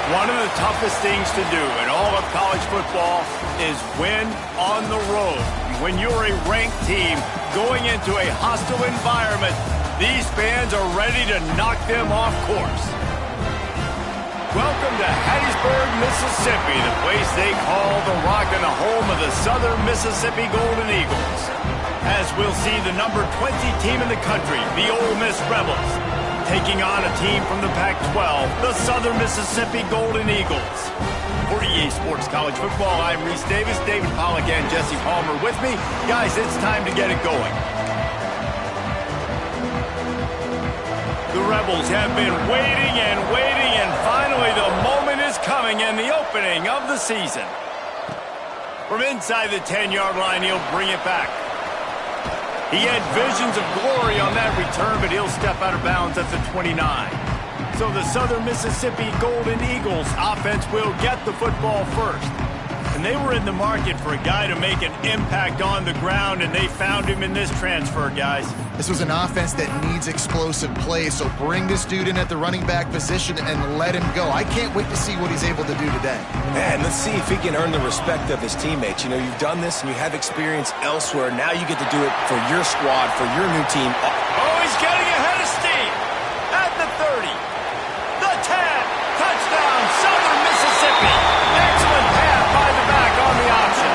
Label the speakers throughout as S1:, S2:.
S1: One of the toughest things to do in all of college football is win on the road. When you're a ranked team going into a hostile environment, these fans are ready to knock them off course. Welcome to Hattiesburg, Mississippi, the place they call the Rock and the home of the Southern Mississippi Golden Eagles. As we'll see the number 20 team in the country, the Ole Miss Rebels, taking on a team from the Pac-12, the Southern Mississippi Golden Eagles. For EA Sports College Football, I'm Reese Davis, David Pollack, and Jesse Palmer with me. Guys, it's time to get it going. The Rebels have been waiting, and finally the moment is coming and the opening of the season. From inside the 10-yard line, he'll bring it back. He had visions of glory on that return, but he'll step out of bounds at the 29. So the Southern Mississippi Golden Eagles offense will get the football first. And they were in the market for a guy to make an impact on the ground, and they found him in this transfer, guys.
S2: This was an offense that needs explosive plays, so bring this dude in at the running back position and let him go. I can't wait to see what he's able to do today.
S3: Man, let's see if he can earn the respect of his teammates. You know, you've done this and you have experience elsewhere. Now you get to do it for your squad, for your new team.
S1: Oh, he's getting ahead of steam. At the 30, the 10, touchdown, Southern Mississippi. Excellent pass by the back on the option.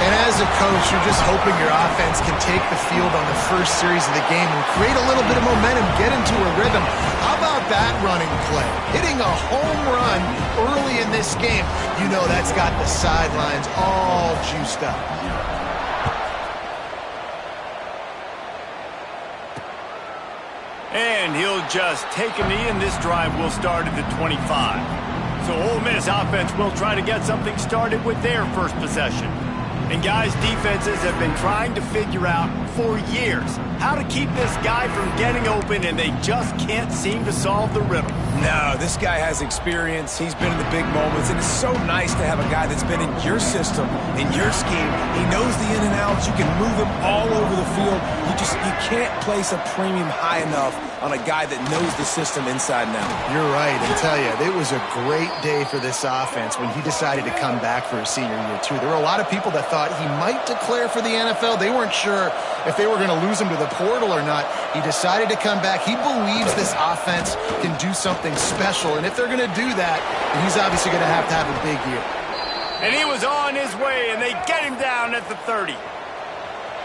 S2: And as a coach, you're just hoping your offense can take the field on the first series of the game and create a little bit of momentum, get into a rhythm. How about that running play? Hitting a home run early in this game. You know that's got the sidelines all juiced up.
S1: And he'll just take a knee, and this drive will start at the 25. So Ole Miss offense will try to get something started with their first possession. And guys, defenses have been trying to figure out for years how to keep this guy from getting open, and they just can't seem to solve the riddle.
S3: No, this guy has experience. He's been in the big moments, and it's so nice to have a guy that's been in your system, in your scheme. He knows the in and outs. You can move him all over the field. You can't place a premium high enough on a guy that knows the system inside and out.
S2: You're right. I tell you, it was a great day for this offense when he decided to come back for his senior year, too. There were a lot of people that thought he might declare for the NFL. They weren't sure if they were going to lose him to the portal or not. He decided to come back. He believes this offense can do something special, and if they're going to do that, he's obviously going to have a big year.
S1: And he was on his way, and they get him down at the 30.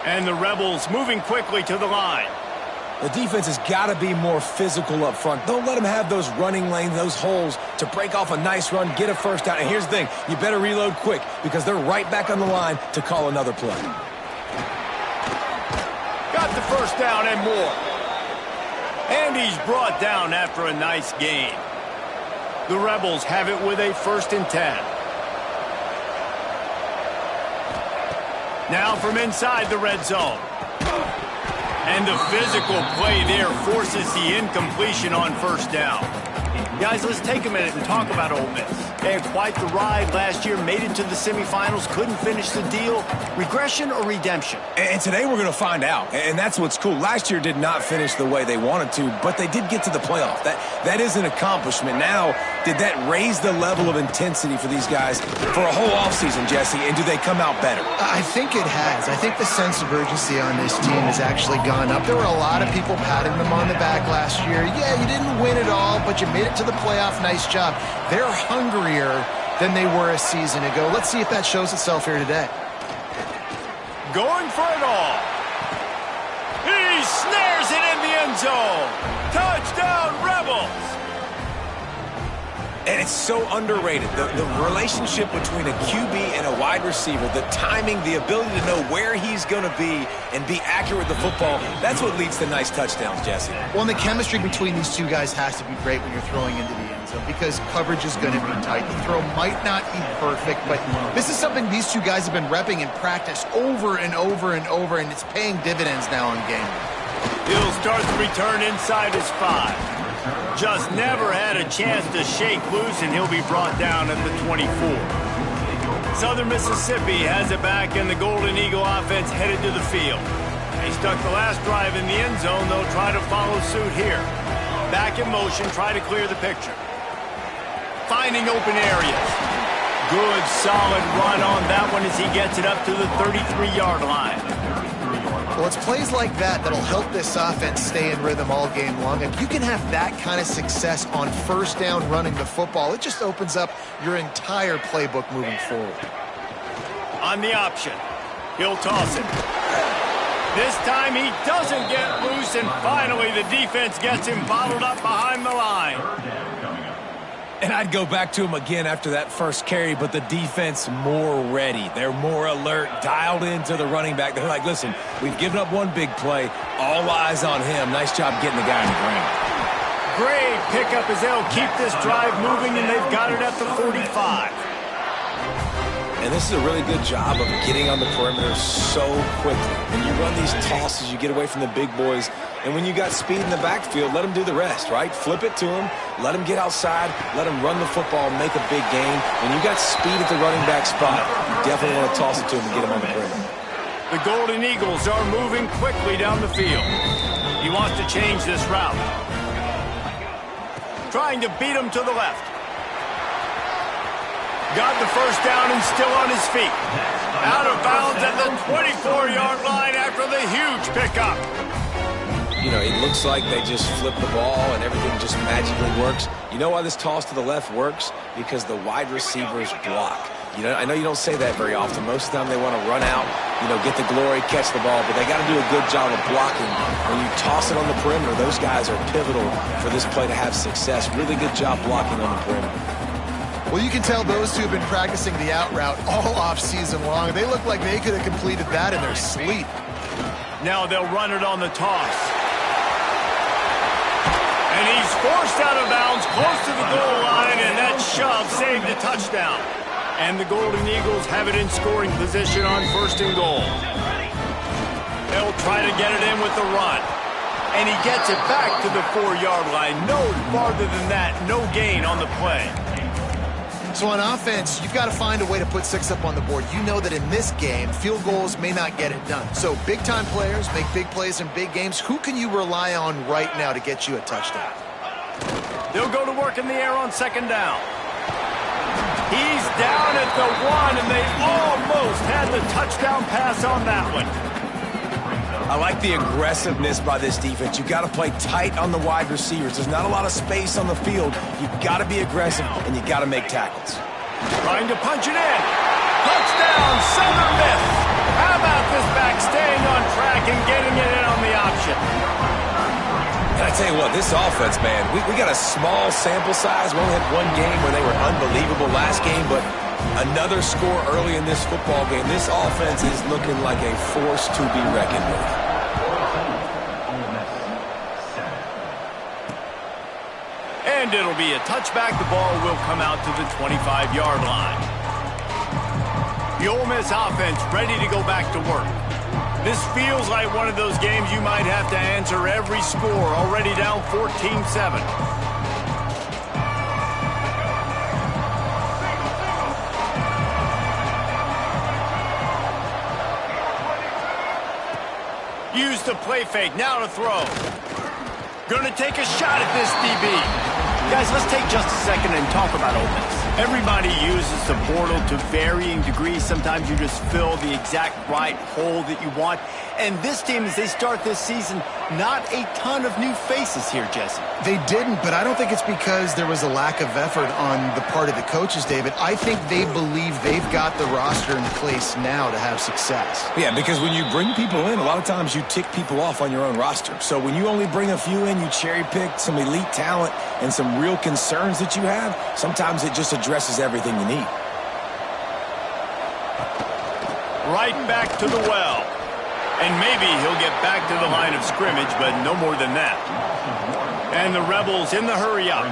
S1: And the Rebels moving quickly to the line.
S3: The defense has got to be more physical up front. Don't let them have those running lanes, those holes to break off a nice run, get a first down. And here's the thing, you better reload quick because they're right back on the line to call another play.
S1: Got the first down and more. And he's brought down after a nice gain. The Rebels have it with a 1st and 10. Now from inside the red zone. And the physical play there forces the incompletion on first down. Guys, let's take a minute and talk about Ole Miss. They had quite the ride last year, made it to the semifinals, couldn't finish the deal. Regression or redemption?
S3: And today we're going to find out. And that's what's cool. Last year did not finish the way they wanted to, but they did get to the playoff. That is an accomplishment. Now, did that raise the level of intensity for these guys for a whole offseason, Jesse? And do they come out better?
S2: I think it has. I think the sense of urgency on this team has actually gone up. There were a lot of people patting them on the back last year. Yeah, you didn't win it all, but you made it to the playoff. Nice job. They're hungrier than they were a season ago. Let's see if that shows itself here today.
S1: Going for it all. He snares it in the end zone. Touchdown, Rebels.
S3: And it's so underrated. The relationship between a QB and a wide receiver, the timing, the ability to know where he's going to be and be accurate with the football, that's what leads to nice touchdowns, Jesse.
S2: Well, and the chemistry between these two guys has to be great when you're throwing into the end zone because coverage is going to be tight. The throw might not be perfect, but this is something these two guys have been repping in practice over and over and over, and it's paying dividends now in game.
S1: He'll start the return inside his 5. Just never had a chance to shake loose, and he'll be brought down at the 24. Southern Mississippi has it back, and the Golden Eagle offense headed to the field. They stuck the last drive in the end zone. They'll try to follow suit here. Back in motion, try to clear the picture. finding open areas. Good, solid run on that one as he gets it up to the 33-yard line.
S2: Well, it's plays like that that'll help this offense stay in rhythm all game long. If you can have that kind of success on first down running the football, it just opens up your entire playbook moving forward.
S1: On the option, he'll toss it. This time he doesn't get loose, and finally the defense gets him bottled up behind the line.
S3: And I'd go back to him again after that first carry, but the defense more ready. They're more alert, dialed into the running back. They're like, listen, we've given up one big play. All eyes on him. Nice job getting the guy on the ground.
S1: Great pickup as they'll keep this drive moving, and they've got it at the 45.
S3: And this is a really good job of getting on the perimeter so quickly. When you run these tosses, you get away from the big boys. And when you got speed in the backfield, let them do the rest, right? Flip it to them, let them get outside, let them run the football, make a big gain. When you got speed at the running back spot, you definitely want to toss it to him and get him on the perimeter.
S1: The Golden Eagles are moving quickly down the field. He wants to change this route. Trying to beat him to the left. Got the first down and still on his feet. Out of bounds at the 24-yard line after the huge pickup.
S3: You know, it looks like they just flip the ball and everything just magically works. You know why this toss to the left works? Because the wide receivers block. You know, I know you don't say that very often. Most of the time they want to run out, you know, get the glory, catch the ball, but they got to do a good job of blocking. When you toss it on the perimeter, those guys are pivotal for this play to have success. Really good job blocking on the perimeter.
S2: Well, you can tell those two have been practicing the out route all off season long. They look like they could have completed that in their sleep.
S1: Now they'll run it on the toss. And he's forced out of bounds close to the goal line, and that shove saved a touchdown. And the Golden Eagles have it in scoring position on 1st and goal. They'll try to get it in with the run. And he gets it back to the 4-yard line. No farther than that, no gain on the play.
S2: So on offense, you've got to find a way to put 6 up on the board. You know that in this game, field goals may not get it done. So big-time players make big plays in big games. Who can you rely on right now to get you a touchdown?
S1: They'll go to work in the air on 2nd down. He's down at the 1, and they almost had the touchdown pass on that one.
S3: I like the aggressiveness by this defense. You've got to play tight on the wide receivers. There's not a lot of space on the field. You've got to be aggressive, and you've got to make tackles.
S1: Trying to punch it in. Touchdown, Southern Miss. How about this back staying on track and getting it in on the option?
S3: And I tell you what, this offense, man, we got a small sample size. We only had one game where they were unbelievable last game, but another score early in this football game. This offense is looking like a force to be reckoned with.
S1: And it'll be a touchback. The ball will come out to the 25-yard line. The Ole Miss offense ready to go back to work. This feels like one of those games you might have to answer every score. Already down 14-7. Use the play fake, now to throw. Gonna take a shot at this DB. Guys, let's take just a second and talk about Ole Miss. Everybody uses the portal to varying degrees. Sometimes you just fill the exact right hole that you want. And this team, as they start this season, not a ton of new faces here, Jesse.
S2: They didn't, but I don't think it's because there was a lack of effort on the part of the coaches, David. I think they believe they've got the roster in place now to have success.
S3: Yeah, because when you bring people in, a lot of times you tick people off on your own roster. So when you only bring a few in, you cherry-pick some elite talent and some real concerns that you have, sometimes it just addresses everything you need.
S1: Right back to the well. And maybe he'll get back to the line of scrimmage, but no more than that. And the Rebels in the hurry up.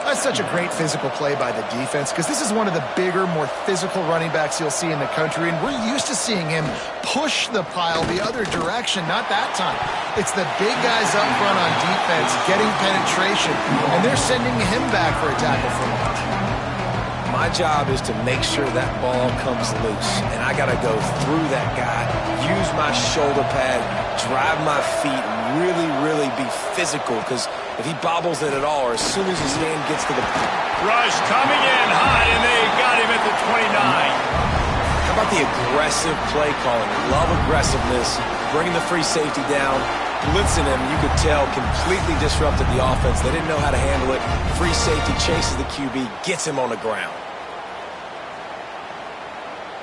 S2: That's such a great physical play by the defense because this is one of the bigger, more physical running backs you'll see in the country, and we're used to seeing him push the pile the other direction. Not that time. It's the big guys up front on defense getting penetration, and they're sending him back for a tackle for loss.
S3: My job is to make sure that ball comes loose, and I got to go through that guy, use my shoulder pad, drive my feet, really be physical, because if he bobbles it at all, or as soon as his hand gets to the...
S1: Rush coming in hot, and they got him at the 29.
S3: How about the aggressive play calling? Love aggressiveness, bringing the free safety down, blitzing him, you could tell, completely disrupted the offense. They didn't know how to handle it. Free safety chases the QB, gets him on the ground.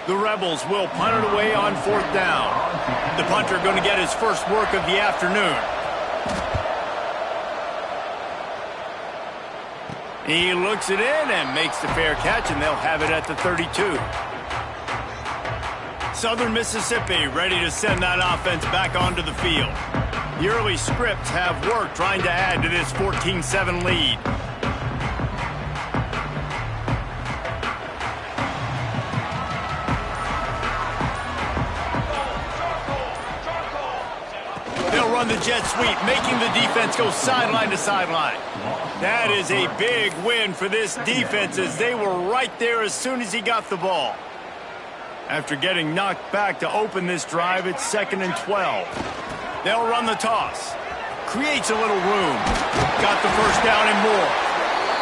S1: The Rebels will punt it away on 4th down. The punter going to get his first work of the afternoon. He looks it in and makes the fair catch, and they'll have it at the 32. Southern Mississippi ready to send that offense back onto the field. The early scripts have worked trying to add to this 14-7 lead. They'll run the jet sweep, making the defense go sideline to sideline. That is a big win for this defense, as they were right there as soon as he got the ball. After getting knocked back to open this drive, it's 2nd and 12. They'll run the toss. Creates a little room. Got the first down and more.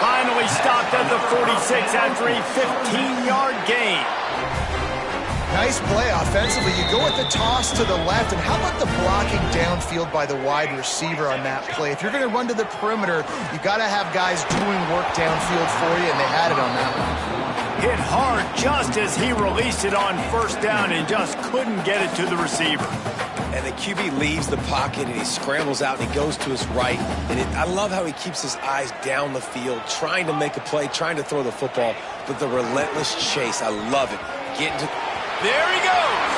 S1: Finally stopped at the 46 after a 15-yard gain.
S2: Nice play offensively. You go with the toss to the left, and how about the blocking downfield by the wide receiver on that play? If you're going to run to the perimeter, you got to have guys doing work downfield for you, and they had it on that one.
S1: Hit hard just as he released it on 1st down and just couldn't get it to the receiver.
S3: And the QB leaves the pocket, and he scrambles out, and he goes to his right. And I love how he keeps his eyes down the field, trying to make a play, trying to throw the football, but the relentless chase, I love it.
S1: There he goes.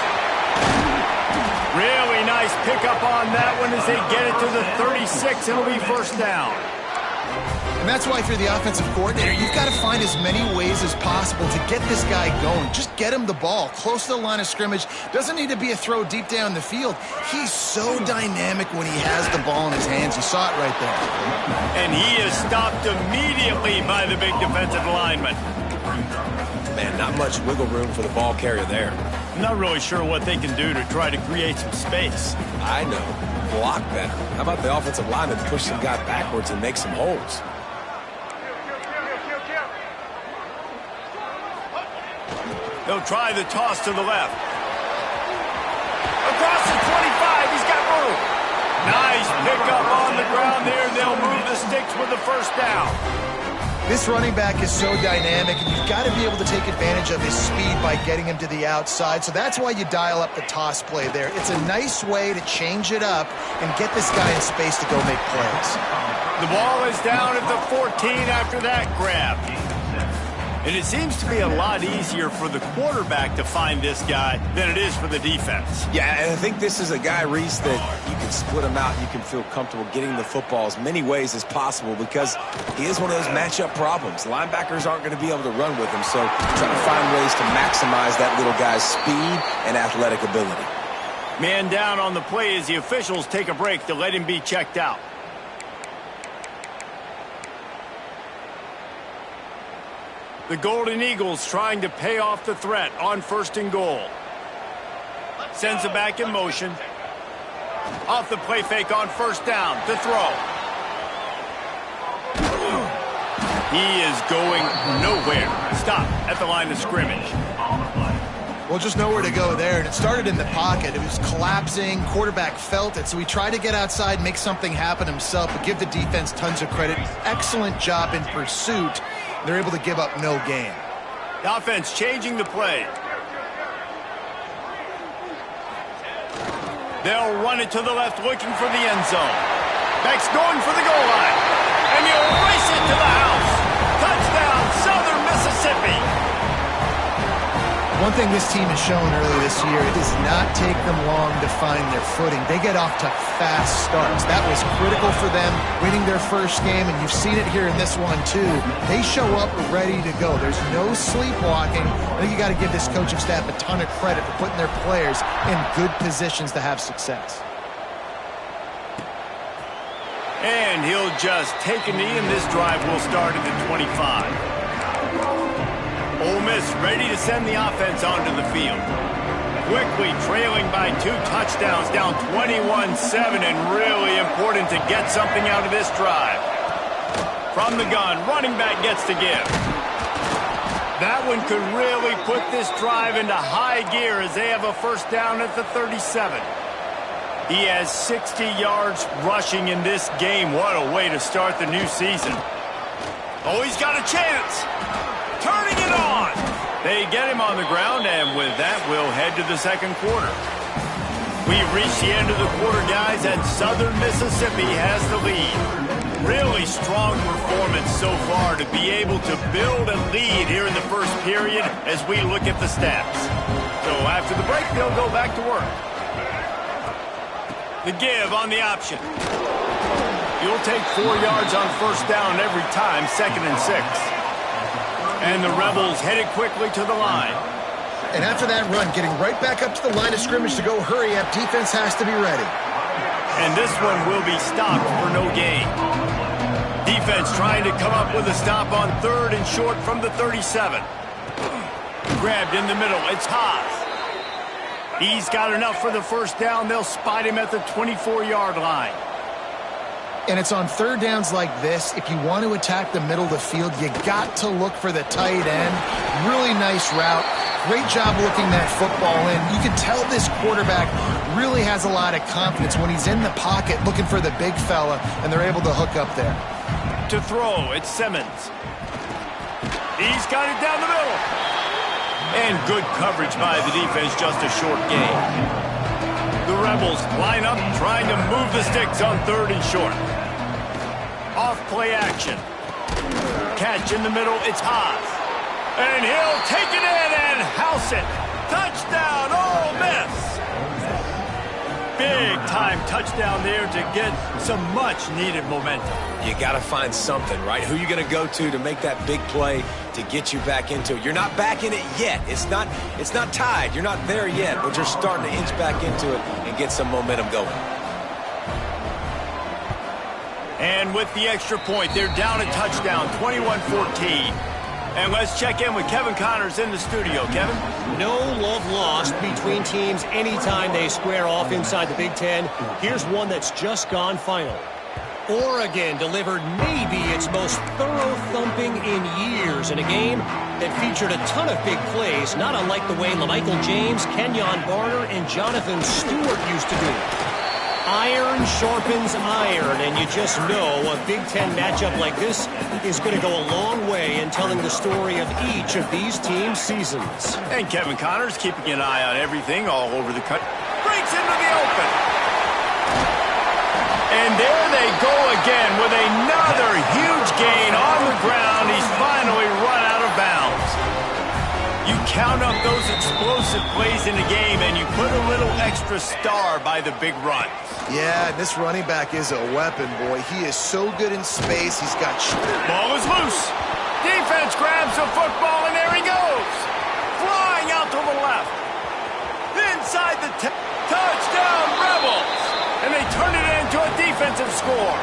S1: Really nice pickup on that one as they get it to the 36. It'll be 1st down.
S2: And that's why if you're the offensive coordinator, you've got to find as many ways as possible to get this guy going. Just get him the ball close to the line of scrimmage. Doesn't need to be a throw deep down the field. He's so dynamic when he has the ball in his hands. You saw it right there.
S1: And he is stopped immediately by the big defensive lineman.
S3: Man, not much wiggle room for the ball carrier there.
S1: I'm not really sure what they can do to try to create some space.
S3: I know. Block better. How about the offensive lineman push some guy backwards and make some holes?
S1: They'll try the toss to the left. Across the 25, he's got room. Nice pickup on the ground there. They'll move the sticks with the 1st down.
S2: This running back is so dynamic, and you've got to be able to take advantage of his speed by getting him to the outside. So that's why you dial up the toss play there. It's a nice way to change it up and get this guy in space to go make plays.
S1: The ball is down at the 14 after that grab. And it seems to be a lot easier for the quarterback to find this guy than it is for the defense.
S3: Yeah, and I think this is a guy, Reese, that you can split him out. You can feel comfortable getting the football as many ways as possible because he is one of those matchup problems. Linebackers aren't going to be able to run with him, so try to find ways to maximize that little guy's speed and athletic ability.
S1: Man down on the play as the officials take a break to let him be checked out. The Golden Eagles trying to pay off the threat on 1st and goal. Sends it back in motion. Off the play fake on 1st down to throw. He is going nowhere. Stop at the line of scrimmage.
S2: Well, just nowhere to go there, and it started in the pocket. It was collapsing. Quarterback felt it, so he tried to get outside, make something happen himself, but give the defense tons of credit. Excellent job in pursuit. They're able to give up no gain.
S1: The offense changing the play. They'll run it to the left, looking for the end zone. Beck's going for the goal line. And he'll race it to the house. Touchdown, Southern Mississippi.
S2: One thing this team has shown early this year, it does not take them long to find their footing. They get off to fast starts. That was critical for them, winning their first game, and you've seen it here in this one too. They show up ready to go. There's no sleepwalking. I think you got to give this coaching staff a ton of credit for putting their players in good positions to have success.
S1: And he'll just take a knee, and this drive will start at the 25. Ole Miss ready to send the offense onto the field. Quickly trailing by 2 touchdowns, down 21-7, and really important to get something out of this drive. From the gun, running back gets to give. That one could really put this drive into high gear as they have a first down at the 37. He has 60 yards rushing in this game. What a way to start the new season. Oh, he's got a chance. Turning it on. They get him on the ground, and with that, we'll head to the second quarter. We've reached the end of the quarter, guys, and Southern Mississippi has the lead. Really strong performance so far to be able to build a lead here in the first period as we look at the stats. So after the break, they'll go back to work. The give on the option. You'll take 4 yards on first down every time, 2nd and 6. And the Rebels headed quickly to the line.
S2: And after that run, getting right back up to the line of scrimmage to go hurry up, defense has to be ready.
S1: And this one will be stopped for no gain. Defense trying to come up with a stop on 3rd and short from the 37. Grabbed in the middle. It's Haas. He's got enough for the first down. They'll spot him at the 24-yard line.
S2: And it's on 3rd downs like this. If you want to attack the middle of the field, you got to look for the tight end. Really nice route. Great job looking that football in. You can tell this quarterback really has a lot of confidence when he's in the pocket looking for the big fella, and they're able to hook up there.
S1: To throw, it's Simmons. He's got it down the middle. And good coverage by the defense, just a short gain. The Rebels line up, trying to move the sticks on 3rd and short. Off play action. Catch in the middle, it's Haas. And he'll take it in and house it. Touchdown, Ole Miss. Big time touchdown there to get some much needed momentum.
S3: You got to find something, right? Who are you going to go to make that big play to get you back into it? You're not back in it yet. It's not tied. You're not there yet, but you're starting to inch back into it and get some momentum going.
S1: And with the extra point, they're down a touchdown, 21-14. And let's check in with Kevin Connors in the studio. Kevin?
S4: No love lost between teams anytime they square off inside the Big Ten. Here's one that's just gone final. Oregon delivered maybe its most thorough thumping in years in a game that featured a ton of big plays, not unlike the way LaMichael James, Kenyon Barner, and Jonathan Stewart used to do. Iron sharpens iron, and you just know a Big Ten matchup like this is going to go a long way in telling the story of each of these teams' seasons.
S1: And Kevin Connors keeping an eye on everything all over the country. Breaks into the open. And there they go again with another huge gain on the ground. He's finally run out of bounds. You count up those explosive plays in the game, and you put a little extra star by the big run.
S2: Yeah, this running back is a weapon, boy. He is so good in space. He's got...
S1: Ball is loose. Defense grabs the football, and there he goes. Flying out to the left. Inside the touchdown, Rebels. And they turn it into a defensive score.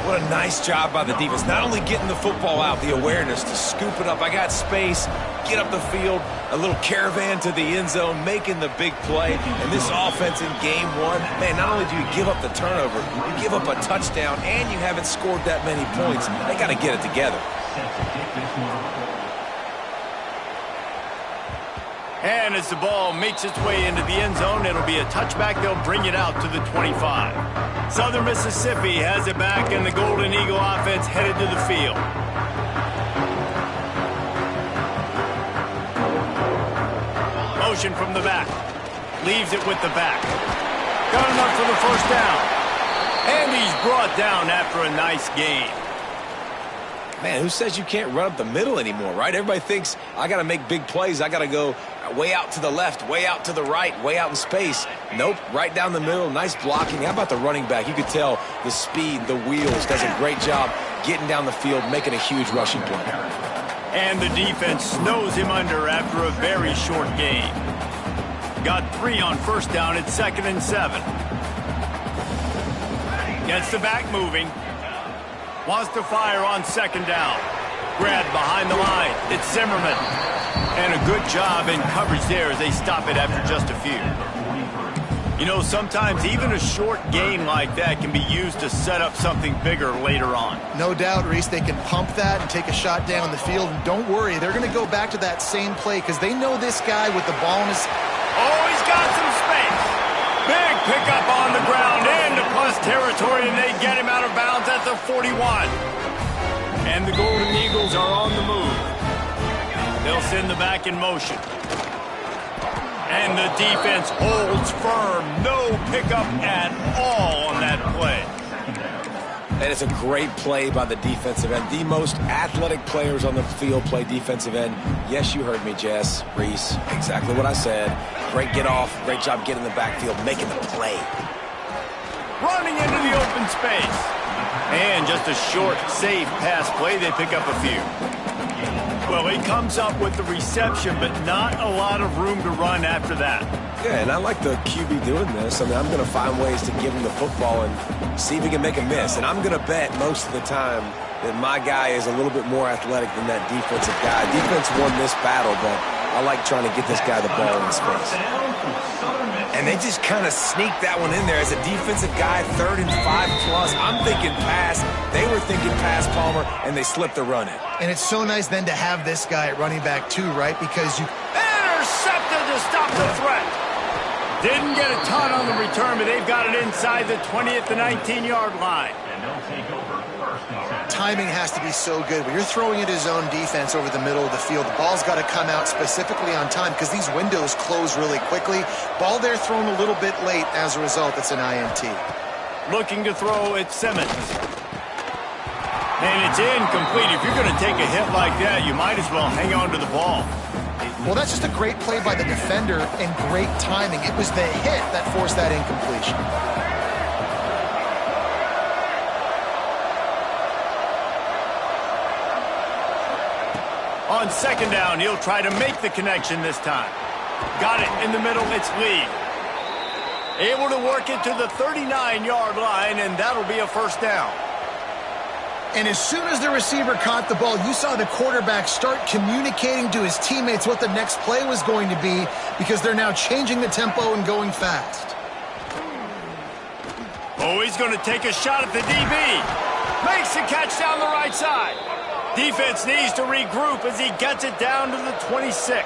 S3: What a nice job by the defense. Not only getting the football out, the awareness to scoop it up. I got space, get up the field, a little caravan to the end zone, making the big play. And this offense in game one, man, not only do you give up the turnover, you give up a touchdown, and you haven't scored that many points. They got to get it together.
S1: And as the ball makes its way into the end zone, it'll be a touchback. They'll bring it out to the 25. Southern Mississippi has it back, and the Golden Eagle offense headed to the field. Motion from the back. Leaves it with the back. Got enough for the first down. And he's brought down after a nice gain.
S3: Man, who says you can't run up the middle anymore, right? Everybody thinks I got to make big plays. I got to go way out to the left, way out to the right, way out in space. Nope, right down the middle. Nice blocking. How about the running back? You could tell the speed, the wheels. Does a great job getting down the field, making a huge rushing play.
S1: And the defense snows him under after a very short gain. Got 3 on first down. It's 2nd and 7. Gets the back moving. Wants to fire on 2nd down. Grabbed behind the line. It's Zimmerman. And a good job in coverage there as they stop it after just a few. You know, sometimes even a short gain like that can be used to set up something bigger later on.
S2: No doubt, Reese, they can pump that and take a shot down the field. And don't worry, they're going to go back to that same play because they know this guy with the ball in his...
S1: Oh, he's got some space. Big pickup on the ground into plus territory, and they get him out of bounds at the 41. And the Golden Eagles are on the move. They'll send the back in motion. And the defense holds firm. No pickup at all on that play.
S3: And it's a great play by the defensive end. The most athletic players on the field play defensive end. Yes, you heard me, Jess, Reese. Exactly what I said. Great get off. Great job getting in the backfield, making the play.
S1: Running into the open space. And just a short, safe pass play. They pick up a few. Well, he comes up with the reception, but not a lot of room to run after that.
S3: Yeah, and I like the QB doing this. I mean, I'm going to find ways to give him the football and see if he can make a miss. And I'm going to bet most of the time that my guy is a little bit more athletic than that defensive guy. Defense won this battle, but I like trying to get this guy the ball in his face. And they just kind of sneaked that one in there as a defensive guy, 3rd and 5+. I'm thinking pass. They were thinking pass, Palmer, and they slipped the run in.
S2: And it's so nice then to have this guy at running back too, right? Because you...
S1: Intercepted to stop the threat. Didn't get a ton on the return, but they've got it inside the 20 at the 19-yard line.
S2: Timing has to be so good. When you're throwing at his own defense over the middle of the field, the ball's got to come out specifically on time because these windows close really quickly. Ball there thrown a little bit late. As a result, it's an INT.
S1: Looking to throw at Simmons. And it's incomplete. If you're going to take a hit like that, you might as well hang on to the ball.
S2: Well, that's just a great play by the defender and great timing. It was the hit that forced that incompletion.
S1: On second down, he'll try to make the connection this time. Got it in the middle, it's Lee. Able to work it to the 39-yard line, and that'll be a first down.
S2: And as soon as the receiver caught the ball, you saw the quarterback start communicating to his teammates what the next play was going to be because they're now changing the tempo and going fast.
S1: Oh, he's going to take a shot at the DB. Makes the catch down the right side. Defense needs to regroup as he gets it down to the 26.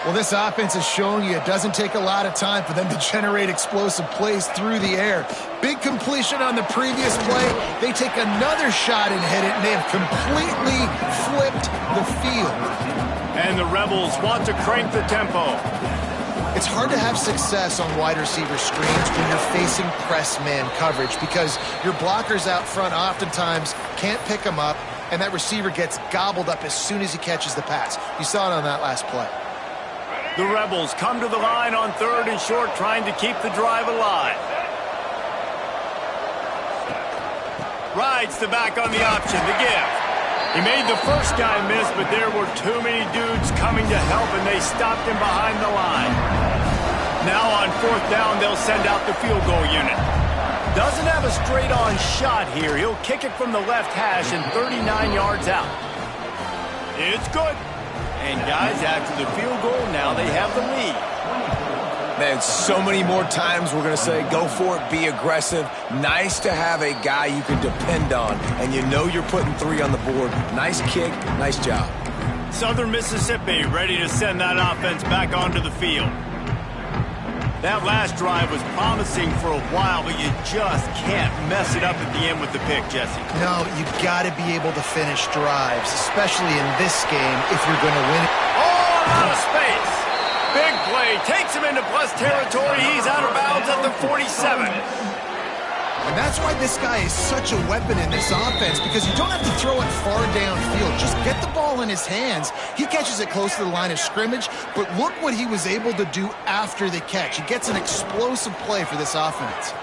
S2: Well, this offense is showing you it doesn't take a lot of time for them to generate explosive plays through the air. Big completion on the previous play. They take another shot and hit it, and they have completely flipped the field.
S1: And the Rebels want to crank the tempo.
S2: It's hard to have success on wide receiver screens when you're facing press man coverage because your blockers out front oftentimes can't pick them up, and that receiver gets gobbled up as soon as he catches the pass. You saw it on that last play.
S1: The Rebels come to the line on 3rd and short, trying to keep the drive alive. Rides the back on the option, the give. He made the first guy miss, but there were too many dudes coming to help, and they stopped him behind the line. Now on 4th down, they'll send out the field goal unit. Doesn't have a straight-on shot here. He'll kick it from the left hash and 39 yards out. It's good. And guys, after the field goal, now they have the lead.
S3: Man, so many more times we're going to say, go for it, be aggressive. Nice to have a guy you can depend on, and you know you're putting 3 on the board. Nice kick, nice job.
S1: Southern Mississippi ready to send that offense back onto the field. That last drive was promising for a while, but you just can't mess it up at the end with the pick, Jesse.
S2: No, you've got to be able to finish drives, especially in this game if you're going to win it.
S1: Oh, a lot of space. Big play. Takes him into plus territory. He's out of bounds at the 47.
S2: And that's why this guy is such a weapon in this offense, because you don't have to throw it far downfield. Just get the ball in his hands. He catches it close to the line of scrimmage, but look what he was able to do after the catch. He gets an explosive play for this offense.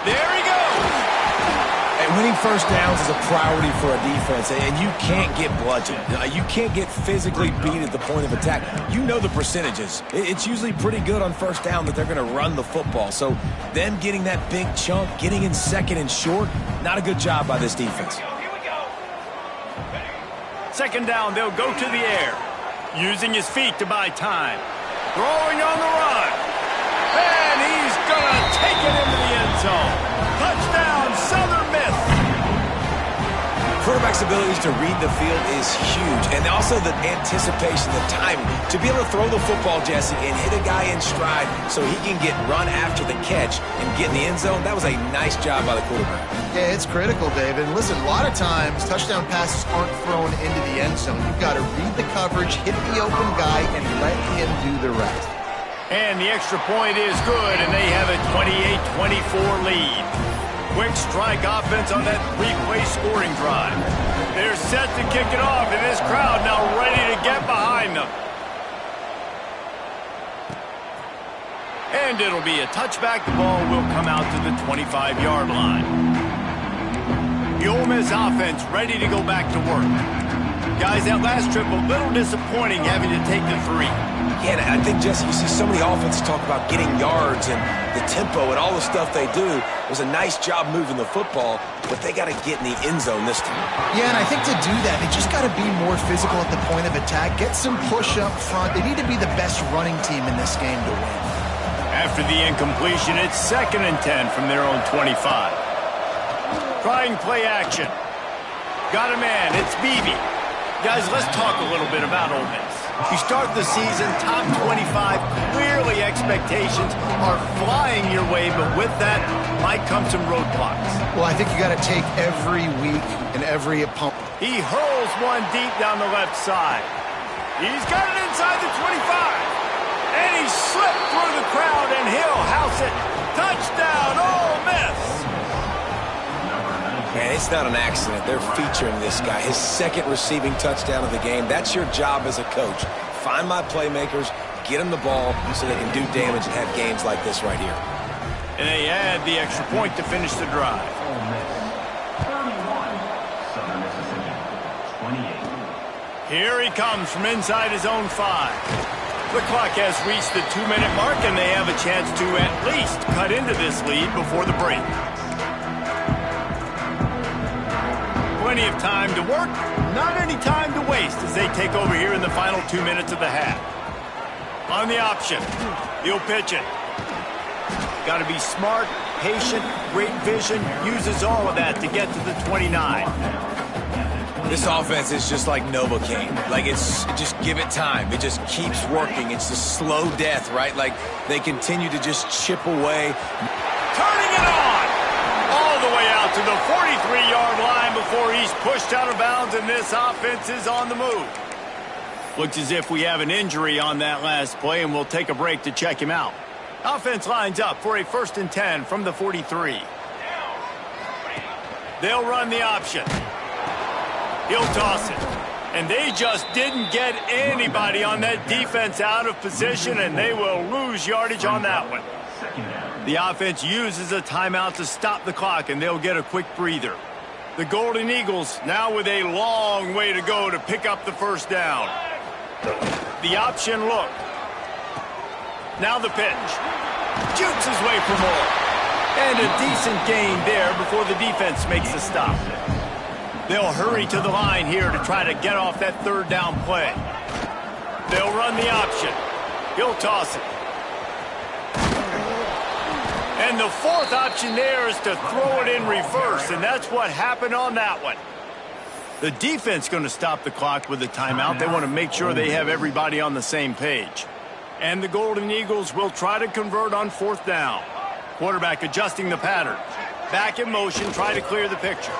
S1: There he goes.
S3: And winning first downs is a priority for a defense, and you can't get bludgeoned. You can't get physically beat at the point of attack. You know the percentages. It's usually pretty good on first down that they're going to run the football. So them getting that big chunk, getting in 2nd and short, not a good job by this defense.
S1: Second down, they'll go to the air. Using his feet to buy time. Throwing on the run. And he's going to take it into the end zone. Touchdown, Southern Miss.
S3: Quarterback's abilities to read the field is huge, and also the anticipation, the timing. To be able to throw the football, Jesse, and hit a guy in stride so he can get run after the catch and get in the end zone, that was a nice job by the quarterback.
S2: Yeah, it's critical, David. And listen, a lot of times, touchdown passes aren't thrown into the end zone. You've got to read the coverage, hit the open guy, and let him do the rest.
S1: And the extra point is good, and they have a 28-24 lead. Quick strike offense on that three-play scoring drive. They're set to kick it off, and this crowd now ready to get behind them. And it'll be a touchback. The ball will come out to the 25-yard line. The Ole Miss offense ready to go back to work. Guys, that last trip a little disappointing having to take the 3.
S3: Yeah, and I think, Jesse, you see so many offenses talk about getting yards and the tempo and all the stuff they do. It was a nice job moving the football, but they got to get in the end zone this time.
S2: Yeah, and I think to do that, they just got to be more physical at the point of attack, get some push up front. They need to be the best running team in this game to win.
S1: After the incompletion, it's 2nd and 10 from their own 25. Trying play action. Got a man. It's Beebe. Guys, let's talk a little bit about Ole Miss. You start the season top 25. Clearly expectations are flying your way, but with that might come some roadblocks.
S2: Well, I think you got to take every week and every opponent.
S1: He hurls one deep down the left side. He's got it inside the 25. And he slipped through the crowd, and he'll house it. Touchdown, Ole Miss.
S3: Man, it's not an accident. They're featuring this guy. His 2nd receiving touchdown of the game. That's your job as a coach. Find my playmakers, get them the ball so they can do damage and have games like this right here.
S1: And they add the extra point to finish the drive. 28. Here he comes from inside his own 5. The clock has reached the 2-minute mark, and they have a chance to at least cut into this lead before the break. Plenty of time to work, not any time to waste as they take over here in the final 2 minutes of the half. On the option, he'll pitch it. Got to be smart, patient, great vision, uses all of that to get to the 29.
S3: This offense is just like Novocaine. Like, it's just give it time. It just keeps working. It's the slow death, right? Like, they continue to just chip away.
S1: Turning it on! All the way out to the 43-yard line before he's pushed out of bounds, and this offense is on the move. Looks as if we have an injury on that last play, and we'll take a break to check him out. Offense lines up for a 1st and 10 from the 43. They'll run the option. He'll toss it. And they just didn't get anybody on that defense out of position, and they will lose yardage on that one. The offense uses a timeout to stop the clock, and they'll get a quick breather. The Golden Eagles now with a long way to go to pick up the 1st down. The option look. Now the pitch. Jukes his way for more. And a decent gain there before the defense makes the stop. They'll hurry to the line here to try to get off that 3rd down play. They'll run the option. He'll toss it. And the 4th option there is to throw it in reverse, and that's what happened on that one. The defense going to stop the clock with a timeout. They want to make sure they have everybody on the same page. And the Golden Eagles will try to convert on 4th down. Quarterback adjusting the pattern. Back in motion, try to clear the picture.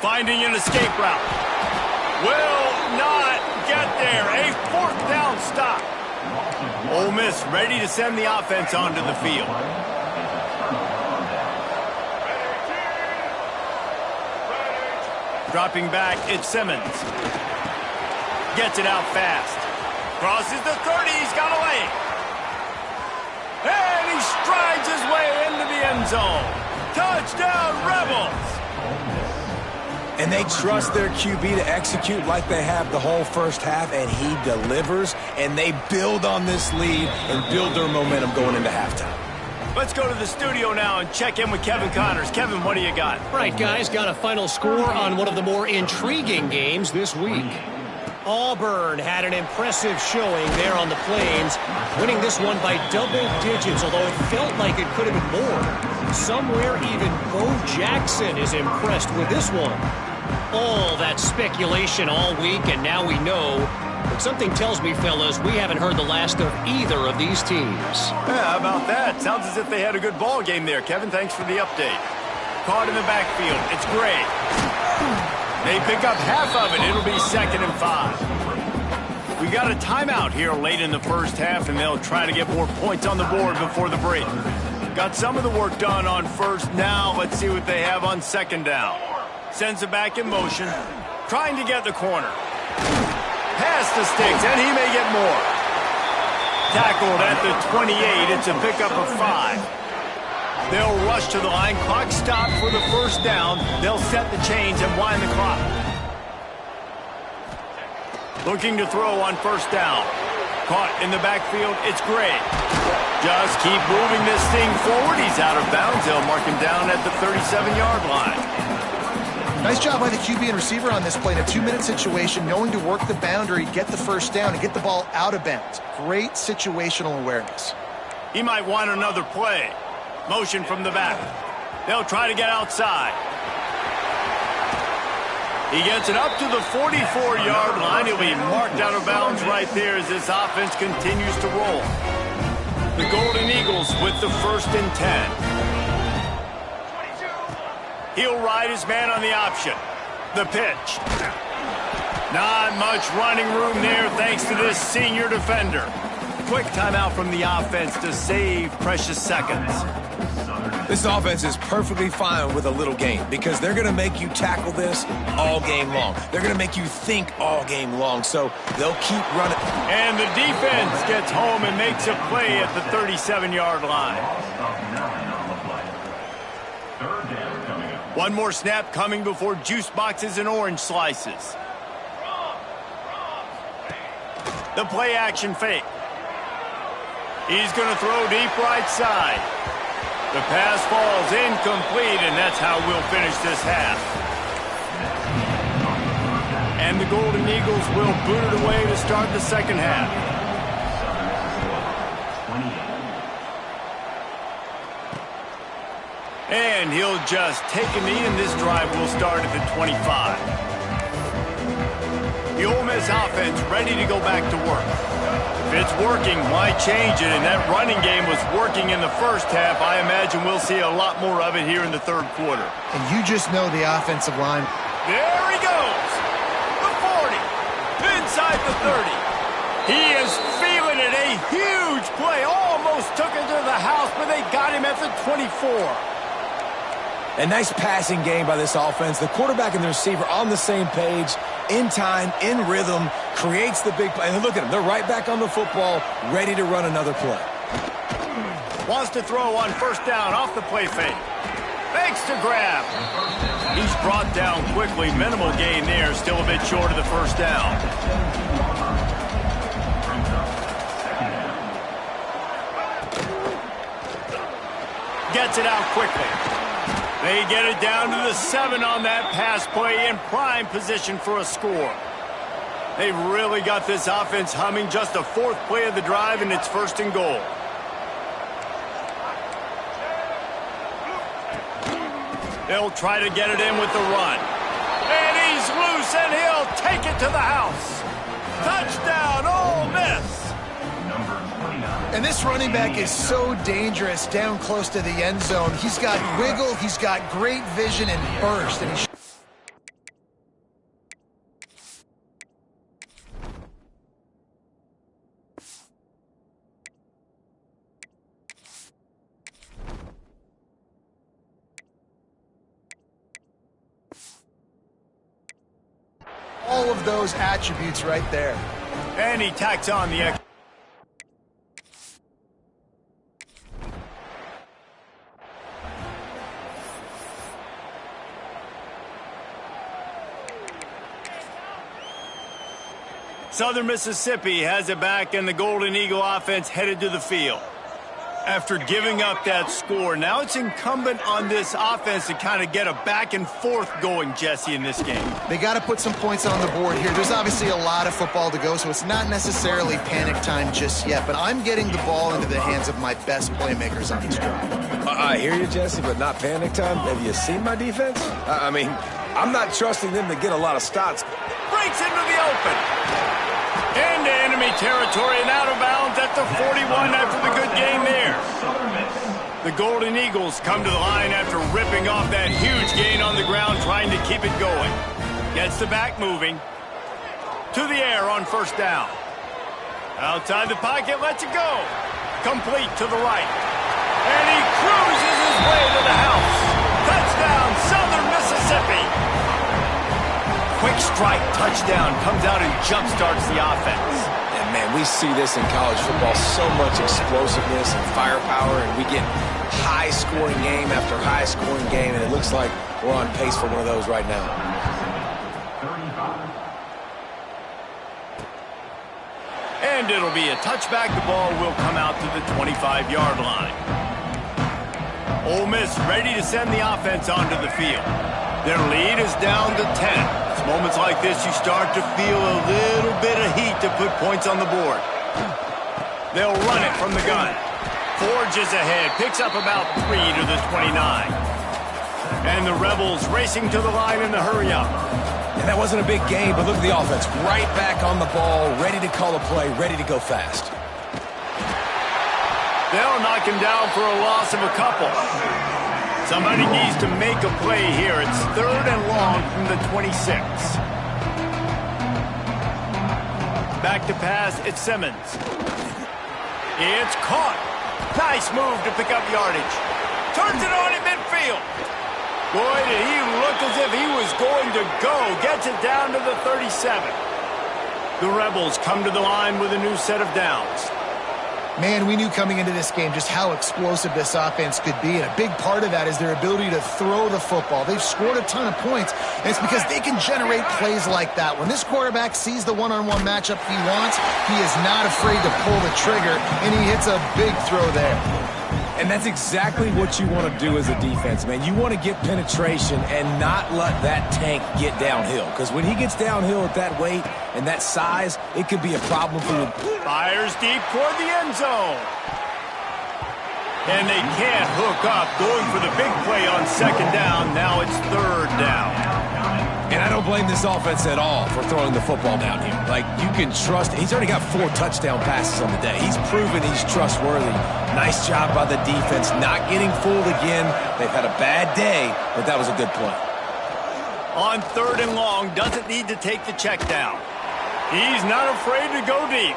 S1: Finding an escape route. Will not get there. A 4th down stop. Ole Miss ready to send the offense onto the field. Dropping back, it's Simmons. Gets it out fast. Crosses the 30, he's got a lane. And he strides his way into the end zone. Touchdown, Rebels!
S3: And they trust their QB to execute like they have the whole first half, and he delivers, and they build on this lead and build their momentum going into halftime.
S1: Let's go to the studio now and check in with Kevin Connors. Kevin, what do you got?
S4: Right, guys, got a final score on one of the more intriguing games this week. Auburn had an impressive showing there on the Plains, winning this one by double digits, although it felt like it could have been more. Somewhere even Bo Jackson is impressed with this one. All that speculation all week, and now we know. But something tells me, fellas, we haven't heard the last of either of these teams.
S1: Yeah, how about that? Sounds as if they had a good ball game there. Kevin, thanks for the update. Caught in the backfield. It's great. They pick up half of it. It'll be 2nd and 5. We got a timeout here late in the first half, and they'll try to get more points on the board before the break. Got some of the work done on first. Now let's see what they have on 2nd down. Sends it back in motion. Trying to get the corner. Past the sticks, and he may get more. Tackled at the 28. It's a pickup of 5. They'll rush to the line. Clock stopped for the first down. They'll set the chains and wind the clock. Looking to throw on first down. Caught in the backfield. It's great. Just keep moving this thing forward. He's out of bounds. They'll mark him down at the 37-yard line.
S2: Nice job by the QB and receiver on this play in a 2-minute situation, knowing to work the boundary, get the first down, and get the ball out of bounds. Great situational awareness.
S1: He might want another play. Motion from the back. They'll try to get outside. He gets it up to the 44-yard line. He'll be marked out of bounds right there as this offense continues to roll. The Golden Eagles with the 1st and 10. He'll ride his man on the option. The pitch. Not much running room there thanks to this senior defender. Quick timeout from the offense to save precious seconds.
S3: This offense is perfectly fine with a little game because they're going to make you tackle this all game long. They're going to make you think all game long, so they'll keep running.
S1: And the defense gets home and makes a play at the 37-yard line. One more snap coming before juice boxes and orange slices. The play action fake. He's going to throw deep right side. The pass falls incomplete, and that's how we'll finish this half. And the Golden Eagles will boot it away to start the second half. And he'll just take a knee, and this drive will start at the 25. The Ole Miss offense ready to go back to work. If it's working, why change it? And that running game was working in the first half. I imagine we'll see a lot more of it here in the third quarter.
S2: And you just know the offensive line.
S1: There he goes. The 40. Inside the 30. He is feeling it. A huge play. Almost took it to the house, but they got him at the 24.
S3: A nice passing game by this offense. The quarterback and the receiver on the same page, in time, in rhythm, creates the big play. And look at them. They're right back on the football, ready to run another play.
S1: Wants to throw on first down off the play fake. Fakes to grab. He's brought down quickly. Minimal gain there. Still a bit short of the first down. Gets it out quickly. They get it down to the 7 on that pass play in prime position for a score. They've really got this offense humming. Just a 4th play of the drive, and it's 1st and goal. They'll try to get it in with the run. And he's loose, and he'll take it to the house. Touchdown, Ole Miss.
S2: And this running back is so dangerous down close to the end zone. He's got wiggle, he's got great vision and burst. And he all of those attributes right there.
S1: And he tacks on the extra. Southern Mississippi has it back, and the Golden Eagle offense headed to the field. After giving up that score, now it's incumbent on this offense to kind of get a back and forth going, Jesse, in this game.
S2: They got to put some points on the board here. There's obviously a lot of football to go, so it's not necessarily panic time just yet, but I'm getting the ball into the hands of my best playmakers on this drive.
S3: I hear you, Jesse, but not panic time. Have you seen my defense? I mean, I'm not trusting them to get a lot of stops.
S1: Breaks into the open. Into enemy territory and out of bounds at the 41 after the good game there. The Golden Eagles come to the line after ripping off that huge gain on the ground, trying to keep it going. Gets the back moving. To the air on first down. Outside the pocket, lets it go. Complete to the right. And he cruises his way to the house. Touchdown, Southern Mississippi. Quick strike touchdown comes out and jump-starts the offense.
S3: And, man, we see this in college football, so much explosiveness and firepower, and we get high-scoring game after high-scoring game, and it looks like we're on pace for one of those right now.
S1: And it'll be a touchback. The ball will come out to the 25-yard line. Ole Miss ready to send the offense onto the field. Their lead is down to 10. It's moments like this you start to feel a little bit of heat to put points on the board. They'll run it from the gun. Forges ahead, picks up about 3 to the 29. And the Rebels racing to the line in the hurry-up.
S3: And that wasn't a big gain, but look at the offense. Right back on the ball, ready to call a play, ready to go fast.
S1: They'll knock him down for a loss of a couple. Somebody needs to make a play here. It's 3rd and long from the 26. Back to pass, it's Simmons. It's caught. Nice move to pick up yardage. Turns it on in midfield. Boy, did he look as if he was going to go. Gets it down to the 37. The Rebels come to the line with a new set of downs.
S2: Man, we knew coming into this game just how explosive this offense could be, and a big part of that is their ability to throw the football. They've scored a ton of points, and it's because they can generate plays like that. When this quarterback sees the one-on-one matchup he wants, he is not afraid to pull the trigger, and he hits a big throw there.
S3: And that's exactly what you want to do as a defense, man. You want to get penetration and not let that tank get downhill. Because when he gets downhill at that weight and that size, it could be a problem for you.
S1: Fires deep toward the end zone. And they can't hook up. Going for the big play on 2nd down. Now it's 3rd down.
S3: And I don't blame this offense at all for throwing the football down here. Like, you can trust. He's already got 4 touchdown passes on the day. He's proven he's trustworthy. Nice job by the defense, not getting fooled again. They've had a bad day, but that was a good play.
S1: On 3rd and long, doesn't need to take the check down. He's not afraid to go deep.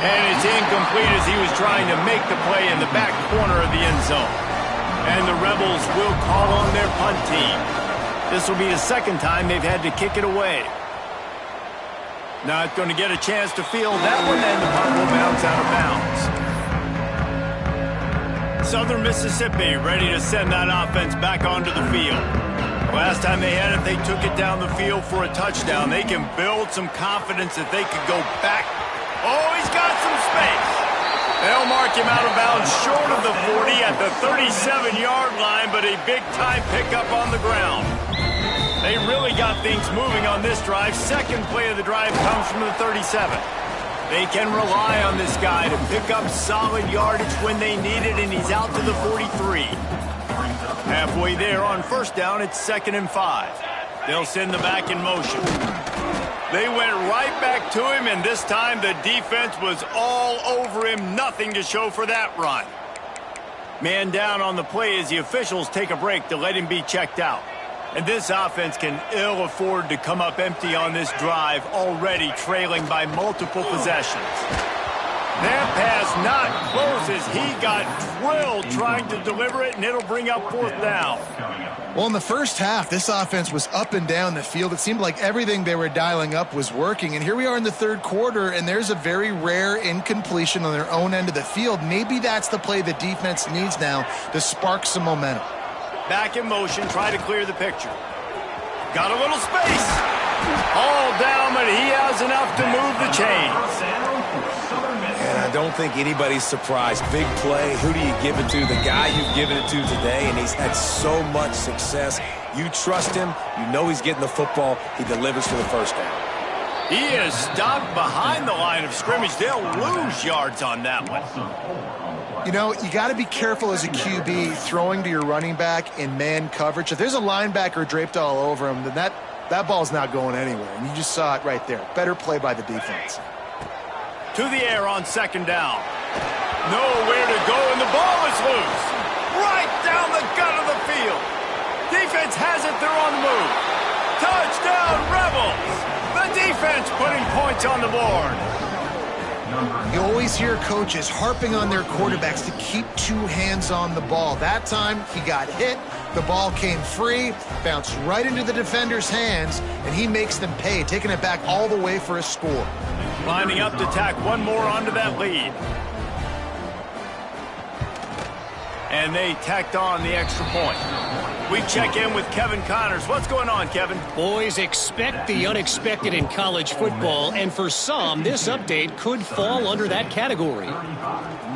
S1: And it's incomplete as he was trying to make the play in the back corner of the end zone. And the Rebels will call on their punt team. This will be the 2nd time they've had to kick it away. Not going to get a chance to field that one, and the punt will bounce out of bounds. Southern Mississippi ready to send that offense back onto the field. Last time they had it, they took it down the field for a touchdown. They can build some confidence that they could go back. Oh, he's got some space. They'll mark him out of bounds short of the 40 at the 37-yard line, but a big-time pickup on the ground. They really got things moving on this drive. 2nd play of the drive comes from the 37. They can rely on this guy to pick up solid yardage when they need it, and he's out to the 43. Halfway there on 1st down, it's 2nd and 5. They'll send the back in motion. They went right back to him, and this time the defense was all over him. Nothing to show for that run. Man down on the play as the officials take a break to let him be checked out. And this offense can ill afford to come up empty on this drive, already trailing by multiple possessions. That pass not close as he got drilled trying to deliver it, and it'll bring up 4th down.
S2: Well, in the first half, this offense was up and down the field. It seemed like everything they were dialing up was working. And here we are in the 3rd quarter, and there's a very rare incompletion on their own end of the field. Maybe that's the play the defense needs now to spark some momentum.
S1: Back in motion, try to clear the picture. Got a little space. All down, but he has enough to move the chains.
S3: And don't think anybody's surprised. Big play. Who do you give it to? The guy you've given it to today, and he's had so much success. You trust him. You know he's getting the football. He delivers for the first down.
S1: He is stopped behind the line of scrimmage. They'll lose yards on that one.
S2: You know, you got to be careful as a QB throwing to your running back in man coverage. If there's a linebacker draped all over him, then that ball's not going anywhere. And you just saw it right there. Better play by the defense.
S1: To the air on second down. Nowhere to go, and the ball is loose. Right down the gut of the field. Defense has it. They're on the move. Touchdown, Rebels. The defense putting points on the board.
S2: You always hear coaches harping on their quarterbacks to keep two hands on the ball. That time, he got hit. The ball came free, bounced right into the defender's hands, and he makes them pay, taking it back all the way for a score.
S1: Lining up to tack one more onto that lead. And they tacked on the extra point. We check in with Kevin Connors. What's going on, Kevin?
S4: Boys, expect the unexpected in college football, and for some, this update could fall under that category.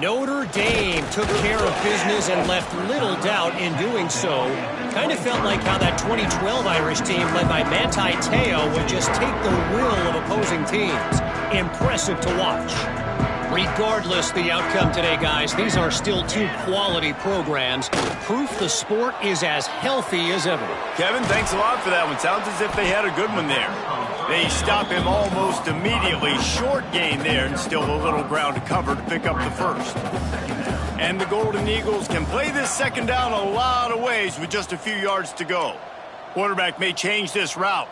S4: Notre Dame took care of business and left little doubt in doing so. Kind of felt like how that 2012 Irish team led by Manti Te'o would just take the will of opposing teams. Impressive to watch. Regardless the outcome today, guys, these are still two quality programs. Proof the sport is as healthy as ever.
S1: Kevin, thanks a lot for that one. Sounds as if they had a good one there. They stop him almost immediately. Short gain there, and still a little ground to cover to pick up the first. And the Golden Eagles can play this second down a lot of ways with just a few yards to go. Quarterback may change this route.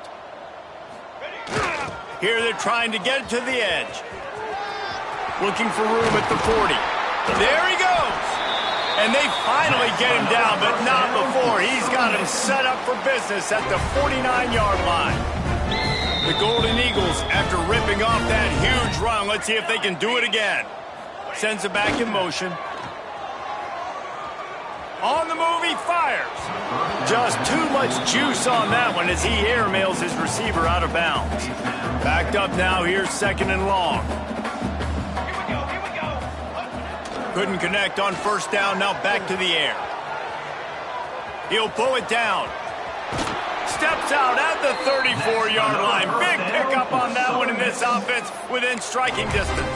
S1: Here they're trying to get it to the edge. Looking for room at the 40. There he goes. And they finally get him down, but not before. He's got him set up for business at the 49-yard line. The Golden Eagles, after ripping off that huge run, let's see if they can do it again. Sends it back in motion. On the move, he fires. Just too much juice on that one as he airmails his receiver out of bounds. Backed up now, here's second and long. Couldn't connect on first down, now back to the air. He'll pull it down. Steps out at the 34-yard line. Big pickup on that one in this offense within striking distance.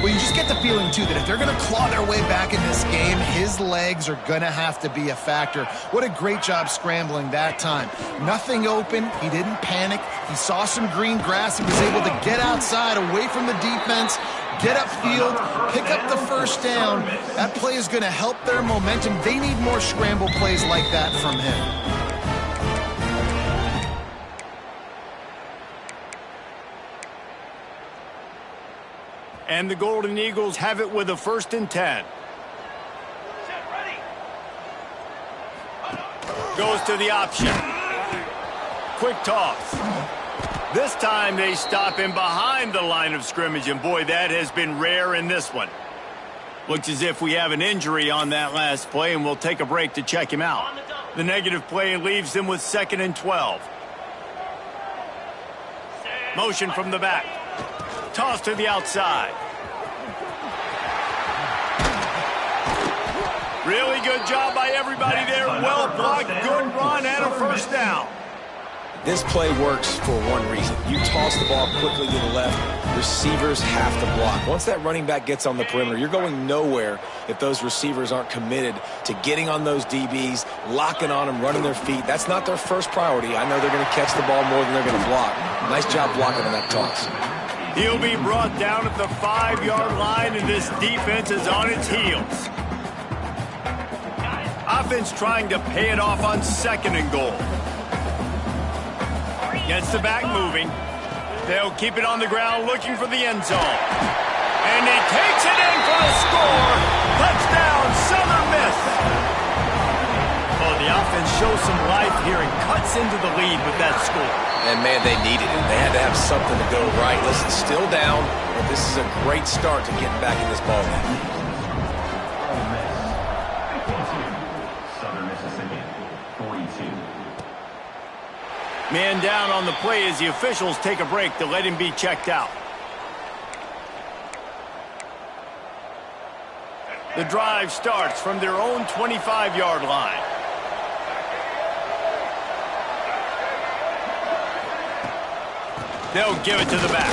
S2: Well, you just get the feeling, too, that if they're going to claw their way back in this game, his legs are going to have to be a factor. What a great job scrambling that time. Nothing open. He didn't panic. He saw some green grass. He was able to get outside, away from the defense, get upfield, pick up the first down. That play is going to help their momentum. They need more scramble plays like that from him.
S1: And the Golden Eagles have it with a 1st and 10. Goes to the option. Quick toss. This time they stop him behind the line of scrimmage, and boy, that has been rare in this one. Looks as if we have an injury on that last play, and we'll take a break to check him out. The negative play leaves them with 2nd and 12. Motion from the back. Toss to the outside. Really good job by everybody there. Well blocked, good run, and a first down.
S3: This play works for one reason. You toss the ball quickly to the left, receivers have to block. Once that running back gets on the perimeter, you're going nowhere if those receivers aren't committed to getting on those DBs, locking on them, running their feet. That's not their first priority. I know they're going to catch the ball more than they're going to block. Nice job blocking on that toss.
S1: He'll be brought down at the 5-yard line, and this defense is on its heels. Offense trying to pay it off on 2nd and goal. Gets the back moving. They'll keep it on the ground looking for the end zone. And he takes it in for the score. Touchdown, Southern Miss. Oh, the offense shows some life here and cuts into the lead with that score.
S3: And, man, they needed it. They had to have something to go right. Listen, still down, but this is a great start to getting back in this ballgame.
S1: Man down on the play as the officials take a break to let him be checked out. The drive starts from their own 25-yard line. They'll give it to the back.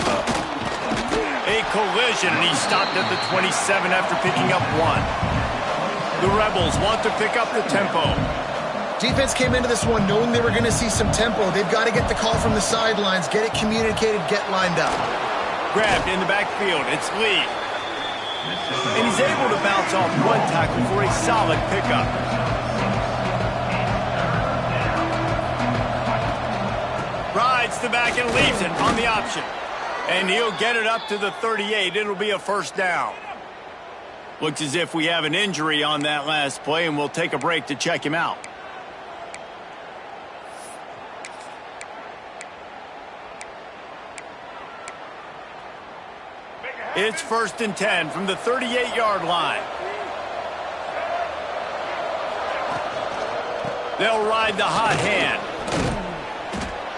S1: A collision, and he stopped at the 27 after picking up 1. The Rebels want to pick up the tempo.
S2: Defense came into this one knowing they were going to see some tempo. They've got to get the call from the sidelines, get it communicated, get lined up.
S1: Grabbed in the backfield. It's Lee. And he's able to bounce off one tackle for a solid pickup. Rides the back and leaves it on the option. And he'll get it up to the 38. It'll be a first down. Looks as if we have an injury on that last play, and we'll take a break to check him out. It's 1st and 10 from the 38-yard line. They'll ride the hot hand.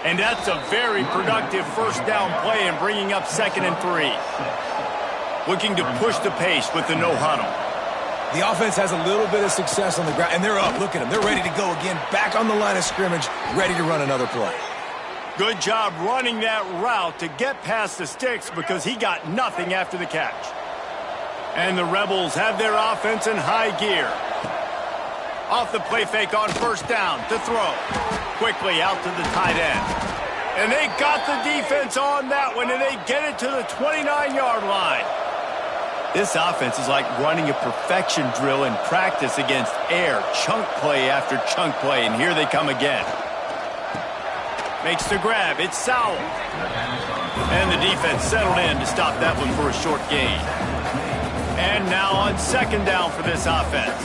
S1: And that's a very productive first down play and bringing up 2nd and 3. Looking to push the pace with the no huddle.
S3: The offense has a little bit of success on the ground, and they're up. Look at them. They're ready to go again, back on the line of scrimmage, ready to run another play.
S1: Good job running that route to get past the sticks because he got nothing after the catch. And the Rebels have their offense in high gear. Off the play fake on first down to throw. Quickly out to the tight end. And they got the defense on that one, and they get it to the 29-yard line. This offense is like running a perfection drill in practice against air, chunk play after chunk play, and here they come again. Makes the grab. It's Sowell. And the defense settled in to stop that one for a short gain. And now on 2nd down for this offense.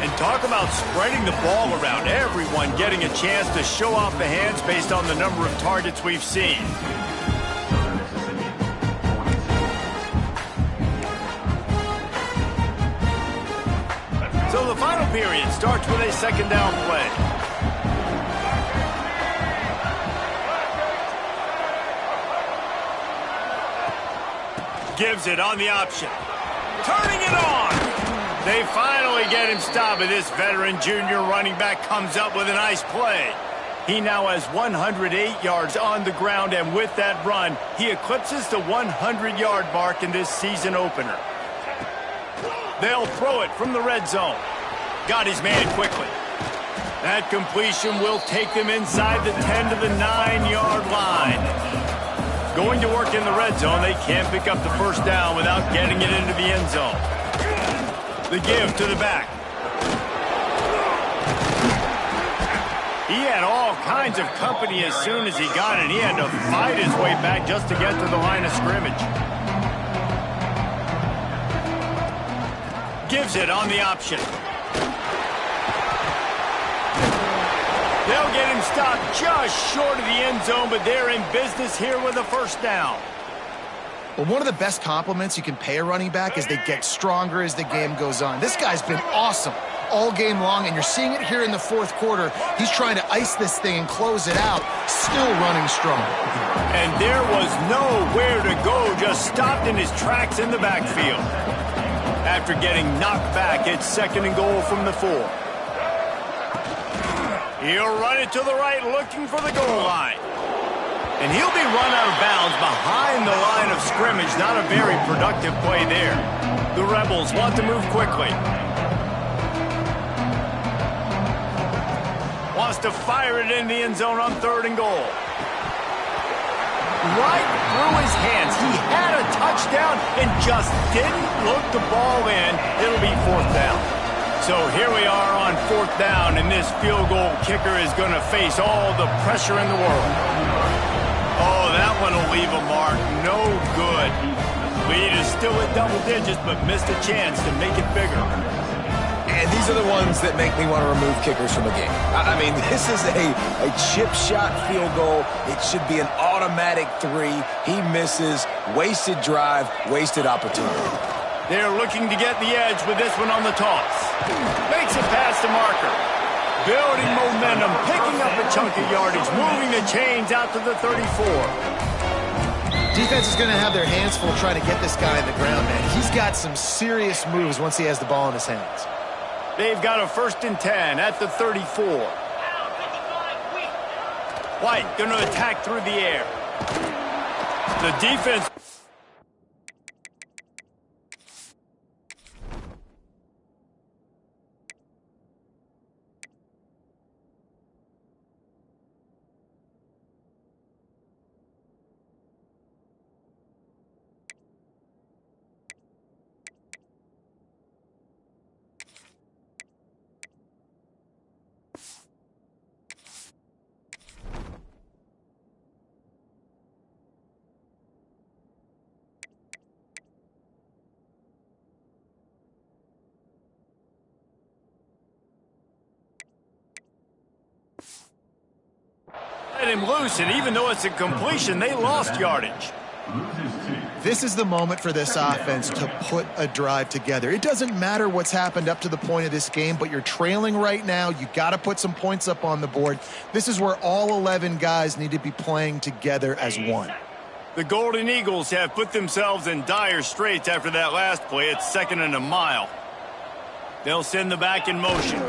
S1: And talk about spreading the ball around. Everyone getting a chance to show off the hands based on the number of targets we've seen. So the final period starts with a 2nd down play. Gives it on the option. Turning it on. They finally get him stopped, but this veteran junior running back comes up with a nice play. He now has 108 yards on the ground, and with that run, he eclipses the 100-yard mark in this season opener. They'll throw it from the red zone. Got his man quickly. That completion will take them inside the 10 to the 9-yard line. Going to work in the red zone, they can't pick up the first down without getting it into the end zone. The give to the back. He had all kinds of company as soon as he got it. He had to fight his way back just to get to the line of scrimmage. Gives it on the option. They'll get him stopped just short of the end zone, but they're in business here with a first down.
S2: Well, one of the best compliments you can pay a running back is they get stronger as the game goes on. This guy's been awesome all game long, and you're seeing it here in the 4th quarter. He's trying to ice this thing and close it out, still running strong.
S1: And there was nowhere to go, just stopped in his tracks in the backfield. After getting knocked back, it's 2nd and goal from the 4. He'll run it to the right, looking for the goal line. And he'll be run out of bounds behind the line of scrimmage. Not a very productive play there. The Rebels want to move quickly. Wants to fire it in the end zone on 3rd and goal. Right through his hands. He had a touchdown and just didn't look the ball in. It'll be 4th down. So here we are on 4th down, and this field goal kicker is going to face all the pressure in the world. Oh, that one will leave a mark. No good. Lead is still at double digits, but missed a chance to make it bigger.
S3: And these are the ones that make me want to remove kickers from the game. I mean, this is a chip shot field goal. It should be an automatic 3. He misses. Wasted drive, wasted opportunity.
S1: They're looking to get the edge with this one on the toss. Makes it past the marker. Building momentum, picking up a chunk of yardage, moving the chains out to the 34.
S2: Defense is going to have their hands full trying to get this guy on the ground, man. He's got some serious moves once he has the ball in his hands.
S1: They've got a 1st and 10 at the 34. White going to attack through the air. The defense. Let him loose, and even though it's a completion, they lost yardage.
S2: This is the moment for this offense to put a drive together. It doesn't matter what's happened up to the point of this game, but you're trailing right now. You got to put some points up on the board. This is where all 11 guys need to be playing together as one.
S1: The Golden Eagles have put themselves in dire straits after that last play. It's 2nd and a mile. They'll send the back in motion.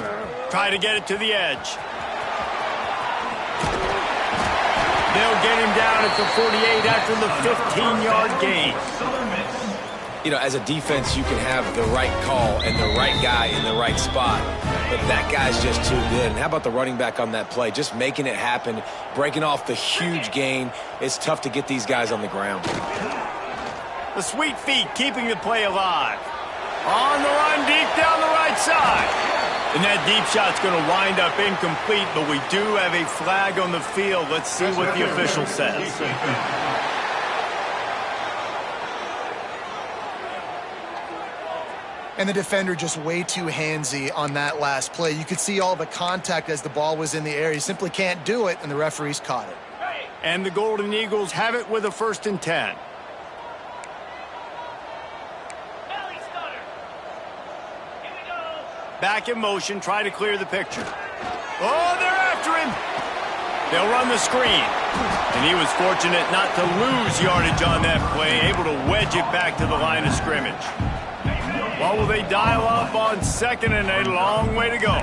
S1: Try to get it to the edge. They'll get him down at the 48 after the 15-yard gain.
S3: You know, as a defense, you can have the right call and the right guy in the right spot, but that guy's just too good. And how about the running back on that play? Just making it happen, breaking off the huge gain. It's tough to get these guys on the ground.
S1: The sweet feet keeping the play alive. On the run, deep down the right side. And that deep shot's going to wind up incomplete, but we do have a flag on the field. Let's see what the official says.
S2: And the defender just way too handsy on that last play. You could see all the contact as the ball was in the air. He simply can't do it, and the referees caught it.
S1: And the Golden Eagles have it with a 1st and 10. Back in motion, try to clear the picture. Oh, they're after him. They'll run the screen. And he was fortunate not to lose yardage on that play, able to wedge it back to the line of scrimmage. Well, will they dial up on 2nd and a long way to go?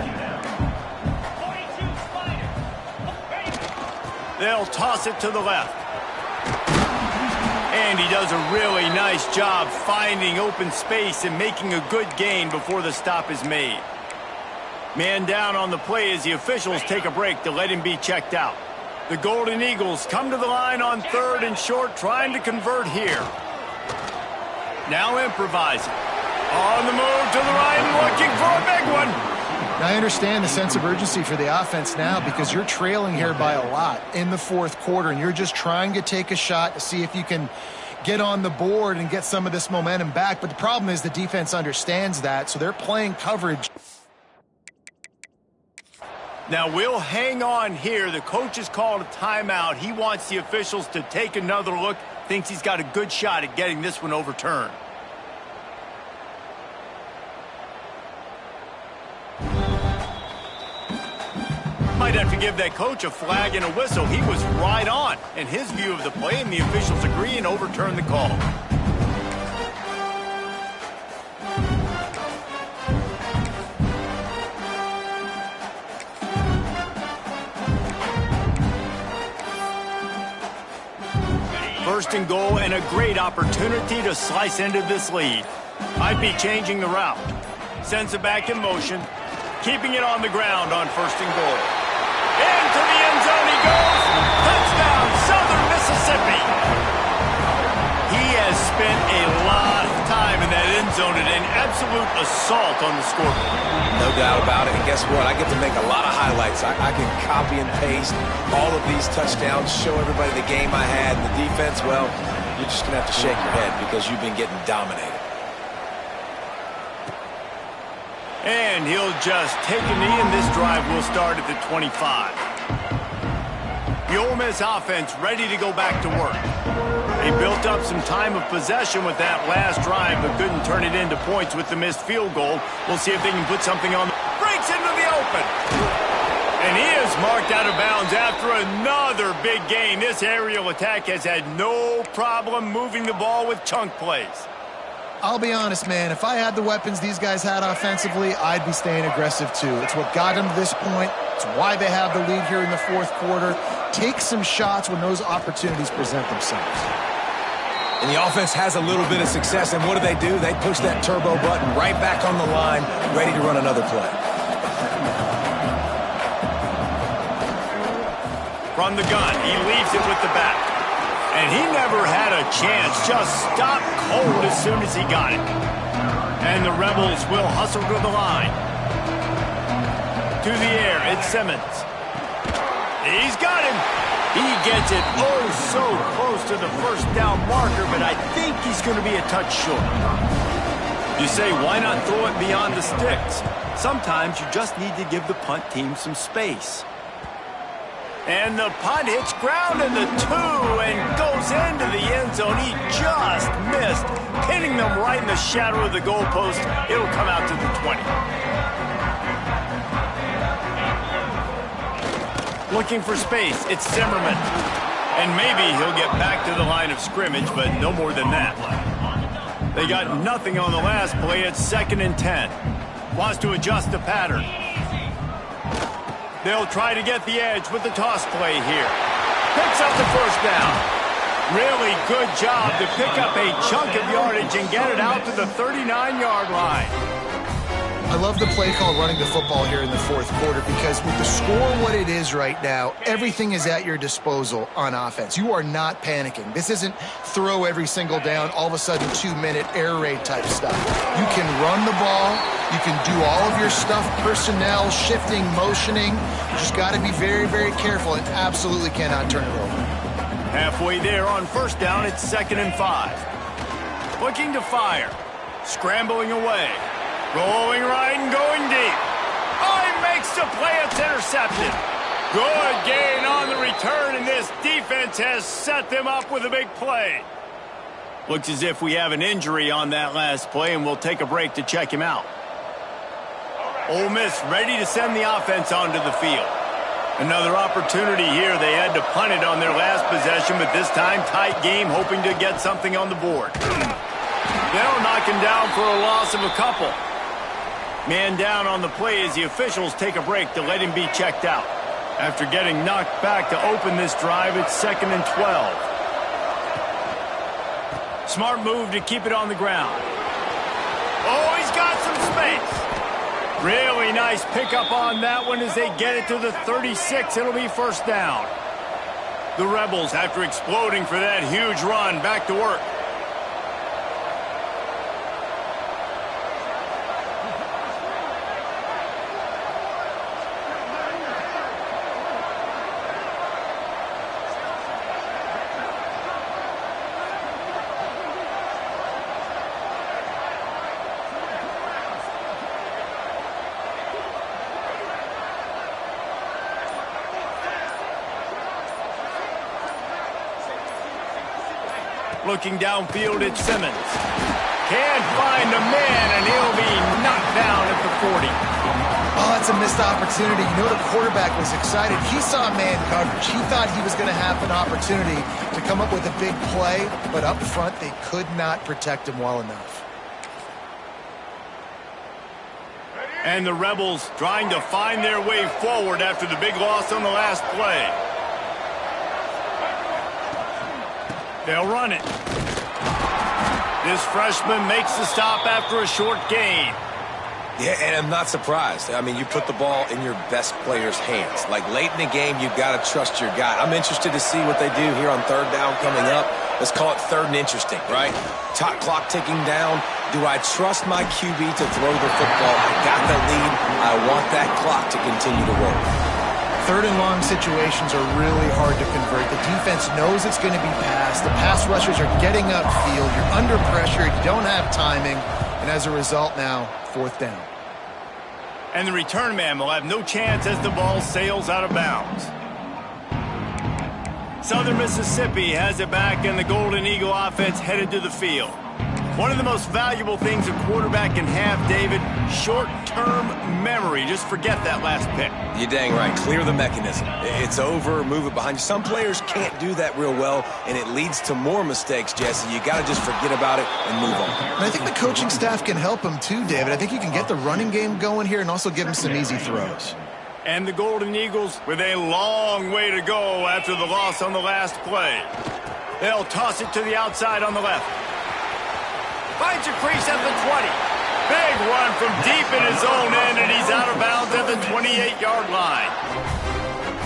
S1: They'll toss it to the left. And he does a really nice job finding open space and making a good gain before the stop is made. Man down on the play as the officials take a break to let him be checked out. The Golden Eagles come to the line on 3rd and short, trying to convert here. Now improvising. On the move to the right and looking for a big one.
S2: Now, I understand the sense of urgency for the offense now because you're trailing here by a lot in the 4th quarter, and you're just trying to take a shot to see if you can get on the board and get some of this momentum back. But the problem is the defense understands that, so they're playing coverage.
S1: Now, we'll hang on here. The coach has called a timeout. He wants the officials to take another look, thinks he's got a good shot at getting this one overturned. Might have to give that coach a flag and a whistle. He was right on in his view of the play, and the officials agree and overturn the call. First and goal, and a great opportunity to slice into this lead. Might be changing the route. Sends it back in motion, keeping it on the ground on 1st and goal. Into the end zone he goes. Touchdown, Southern Mississippi. He has spent a lot of time in that end zone and an absolute assault on the scoreboard.
S3: No doubt about it. And guess what? I get to make a lot of highlights. I can copy and paste all of these touchdowns, show everybody the game I had. And the defense, well, you're just going to have to shake your head because you've been getting dominated.
S1: And he'll just take a knee, and this drive will start at the 25. The Ole Miss offense ready to go back to work. They built up some time of possession with that last drive, but couldn't turn it into points with the missed field goal. We'll see if they can put something on. Breaks into the open. And he is marked out of bounds after another big gain. This aerial attack has had no problem moving the ball with chunk plays.
S2: I'll be honest, man. If I had the weapons these guys had offensively, I'd be staying aggressive too. It's what got them to this point. It's why they have the lead here in the fourth quarter. Take some shots when those opportunities present themselves.
S3: And the offense has a little bit of success, and what do? They push that turbo button right back on the line, ready to run another play.
S1: From the gun, he leaves it with the back. And he never had a chance, just stopped cold as soon as he got it. And the Rebels will hustle to the line. To the air, it's Simmons. He's got him. He gets it oh so close to the first down marker, but I think he's going to be a touch short. You say, why not throw it beyond the sticks? Sometimes you just need to give the punt team some space. And the punt hits ground in the 2 and goes into the end zone. He just missed, pinning them right in the shadow of the goalpost. It'll come out to the 20. Looking for space, it's Zimmerman. And maybe he'll get back to the line of scrimmage, but no more than that. They got nothing on the last play. It's 2nd and 10. Wants to adjust the pattern. They'll try to get the edge with the toss play here. Picks up the first down. Really good job to pick up a chunk of yardage and get it out to the 39-yard line.
S2: I love the play call running the football here in the fourth quarter because with the score what it is right now, everything is at your disposal on offense. You are not panicking. This isn't throw every single down, all of a sudden 2-minute air raid type stuff. You can run the ball. You can do all of your stuff, personnel, shifting, motioning. You just got to be very, very careful and absolutely cannot turn it over.
S1: Halfway there on first down, it's 2nd and 5. Looking to fire. Scrambling away. Rolling right and going deep. Oh, he makes the play. It's intercepted. Good gain on the return, and this defense has set them up with a big play. Looks as if we have an injury on that last play, and we'll take a break to check him out. Ole Miss ready to send the offense onto the field. Another opportunity here. They had to punt it on their last possession, but this time tight game, hoping to get something on the board. They'll knock him down for a loss of a couple. Man down on the play as the officials take a break to let him be checked out. After getting knocked back to open this drive, it's 2nd and 12. Smart move to keep it on the ground. Oh, he's got some space. Really nice pickup on that one as they get it to the 36. It'll be first down. The Rebels, after exploding for that huge run, back to work. Looking downfield at Simmons. Can't find a man, and he'll be knocked down at the 40.
S2: Oh, that's a missed opportunity. You know, the quarterback was excited. He saw man coverage. He thought he was going to have an opportunity to come up with a big play, but up front, they could not protect him well enough.
S1: And the Rebels trying to find their way forward after the big loss on the last play. They'll run it. This freshman makes the stop after a short gain.
S3: Yeah, and I'm not surprised. I mean, you put the ball in your best player's hands. Like, late in the game, you've got to trust your guy. I'm interested to see what they do here on third down coming up. Let's call it third and interesting, right? Top clock ticking down. Do I trust my QB to throw the football? I got the lead. I want that clock to continue to roll.
S2: Third and long situations are really hard to convert. The defense knows it's going to be passed. The pass rushers are getting upfield. You're under pressure. You don't have timing. And as a result now, fourth down.
S1: And the return man will have no chance as the ball sails out of bounds. Southern Mississippi has it back, and the Golden Eagle offense headed to the field. One of the most valuable things a quarterback can have, David, short-term memory. Just forget that last pick.
S3: You're dang right. Clear the mechanism. It's over, move it behind you. Some players can't do that real well, and it leads to more mistakes, Jesse. You got to just forget about it and move on.
S2: And I think the coaching staff can help him too, David. I think you can get the running game going here and also give him some easy throws.
S1: And the Golden Eagles with a long way to go after the loss on the last play. They'll toss it to the outside on the left. Finds a crease at the 20. Big run from deep in his own end, and he's out of bounds at the 28-yard line.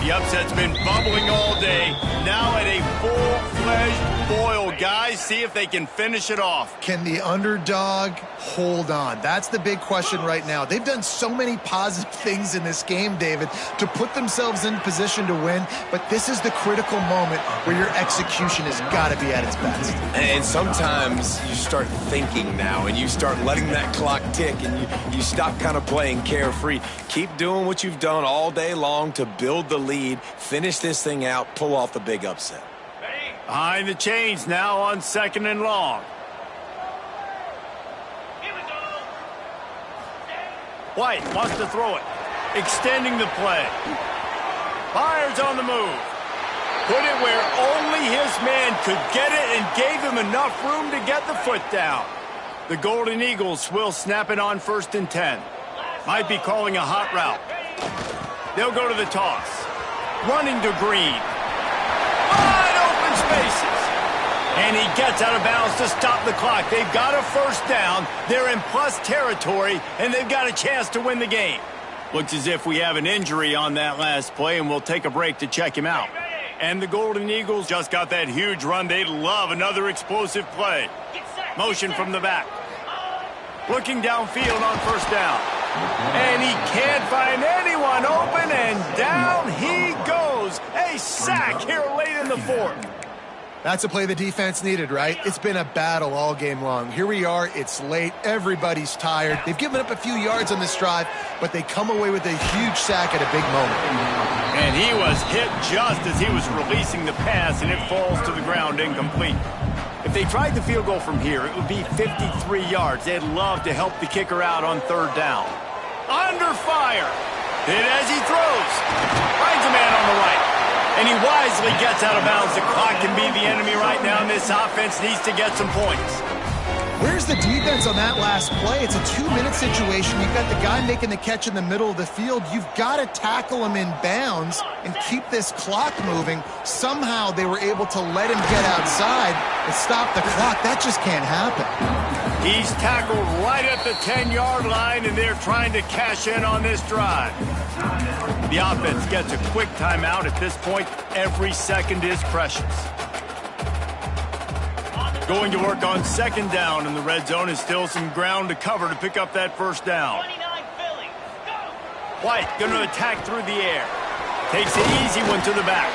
S1: The upset's been bubbling all day. Now at a full-fledged boil. Guys, see if they can finish it off.
S2: Can the underdog hold on? That's the big question right now. They've done so many positive things in this game, David, to put themselves in position to win, but this is the critical moment where your execution has got to be at its best.
S3: And sometimes you start thinking now, and you start letting that clock tick, and you stop kind of playing carefree. Keep doing what you've done all day long to build the lead, finish this thing out, pull off the big upset.
S1: Behind the chains now on 2nd and long. White wants to throw it. Extending the play. Fires on the move. Put it where only his man could get it and gave him enough room to get the foot down. The Golden Eagles will snap it on 1st and 10. Might be calling a hot route. They'll go to the toss. Running to Green. Wide open spaces. And he gets out of bounds to stop the clock. They've got a first down. They're in plus territory, and they've got a chance to win the game. Looks as if we have an injury on that last play, and we'll take a break to check him out. And the Golden Eagles just got that huge run. They'd love another explosive play. Motion from the back. Looking downfield on 1st down. And he can't find anyone open, and down he goes. A sack here late in the 4th.
S2: That's a play the defense needed, right? It's been a battle all game long. Here we are. It's late. Everybody's tired. They've given up a few yards on this drive, but they come away with a huge sack at a big moment.
S1: And he was hit just as he was releasing the pass, and it falls to the ground incomplete. If they tried the field goal from here, it would be 53 yards. They'd love to help the kicker out on 3rd down. Under fire. Hit as he throws. Finds a man on the right. And he wisely gets out of bounds. The clock can be the enemy right now, and this offense needs to get some points.
S2: Where's the defense on that last play? It's a 2-minute situation. You've got the guy making the catch in the middle of the field. You've got to tackle him in bounds and keep this clock moving. Somehow they were able to let him get outside and stop the clock. That just can't happen.
S1: He's tackled right at the 10-yard line, and they're trying to cash in on this drive. The offense gets a quick timeout. At this point, every second is precious. Going to work on 2nd down, and the red zone is still some ground to cover to pick up that 1st down. White going to attack through the air. Takes an easy one to the back.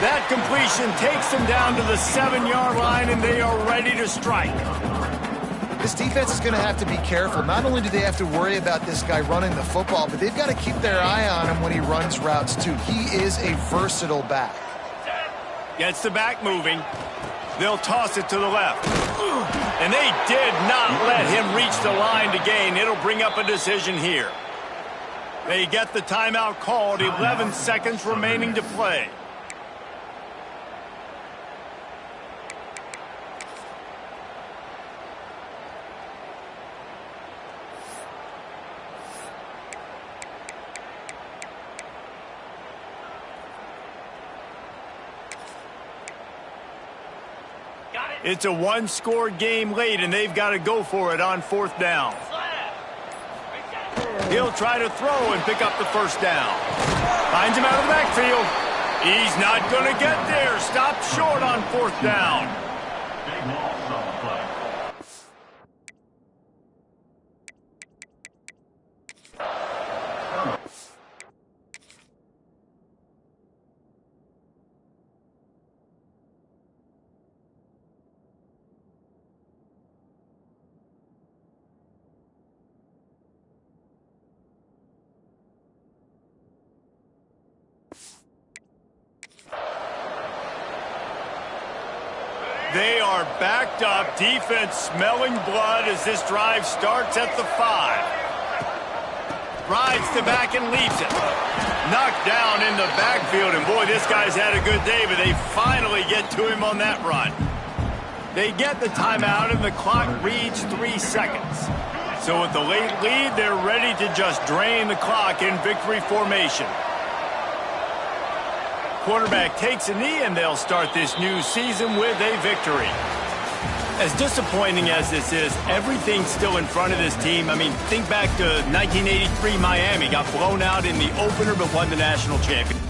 S1: That completion takes them down to the 7-yard line, and they are ready to strike.
S2: This defense is going to have to be careful. Not only do they have to worry about this guy running the football, but they've got to keep their eye on him when he runs routes, too. He is a versatile back.
S1: Gets the back moving. They'll toss it to the left. And they did not let him reach the line to gain. It'll bring up a decision here. They get the timeout called. 11 seconds remaining to play. It's a one-score game late, and they've got to go for it on 4th down. He'll try to throw and pick up the 1st down. Finds him out of the backfield. He's not going to get there. Stopped short on 4th down. They are are backed up. Defense smelling blood as this drive starts at the 5. Drives to back and leaves it. Knocked down in the backfield, and boy, this guy's had a good day, but they finally get to him on that run. They get the timeout, and the clock reads 3 seconds. So with the late lead, they're ready to just drain the clock in victory formation. Quarterback takes a knee, and they'll start this new season with a victory. As disappointing as this is, everything's still in front of this team. I mean, think back to 1983 Miami. Got blown out in the opener but won the national championship.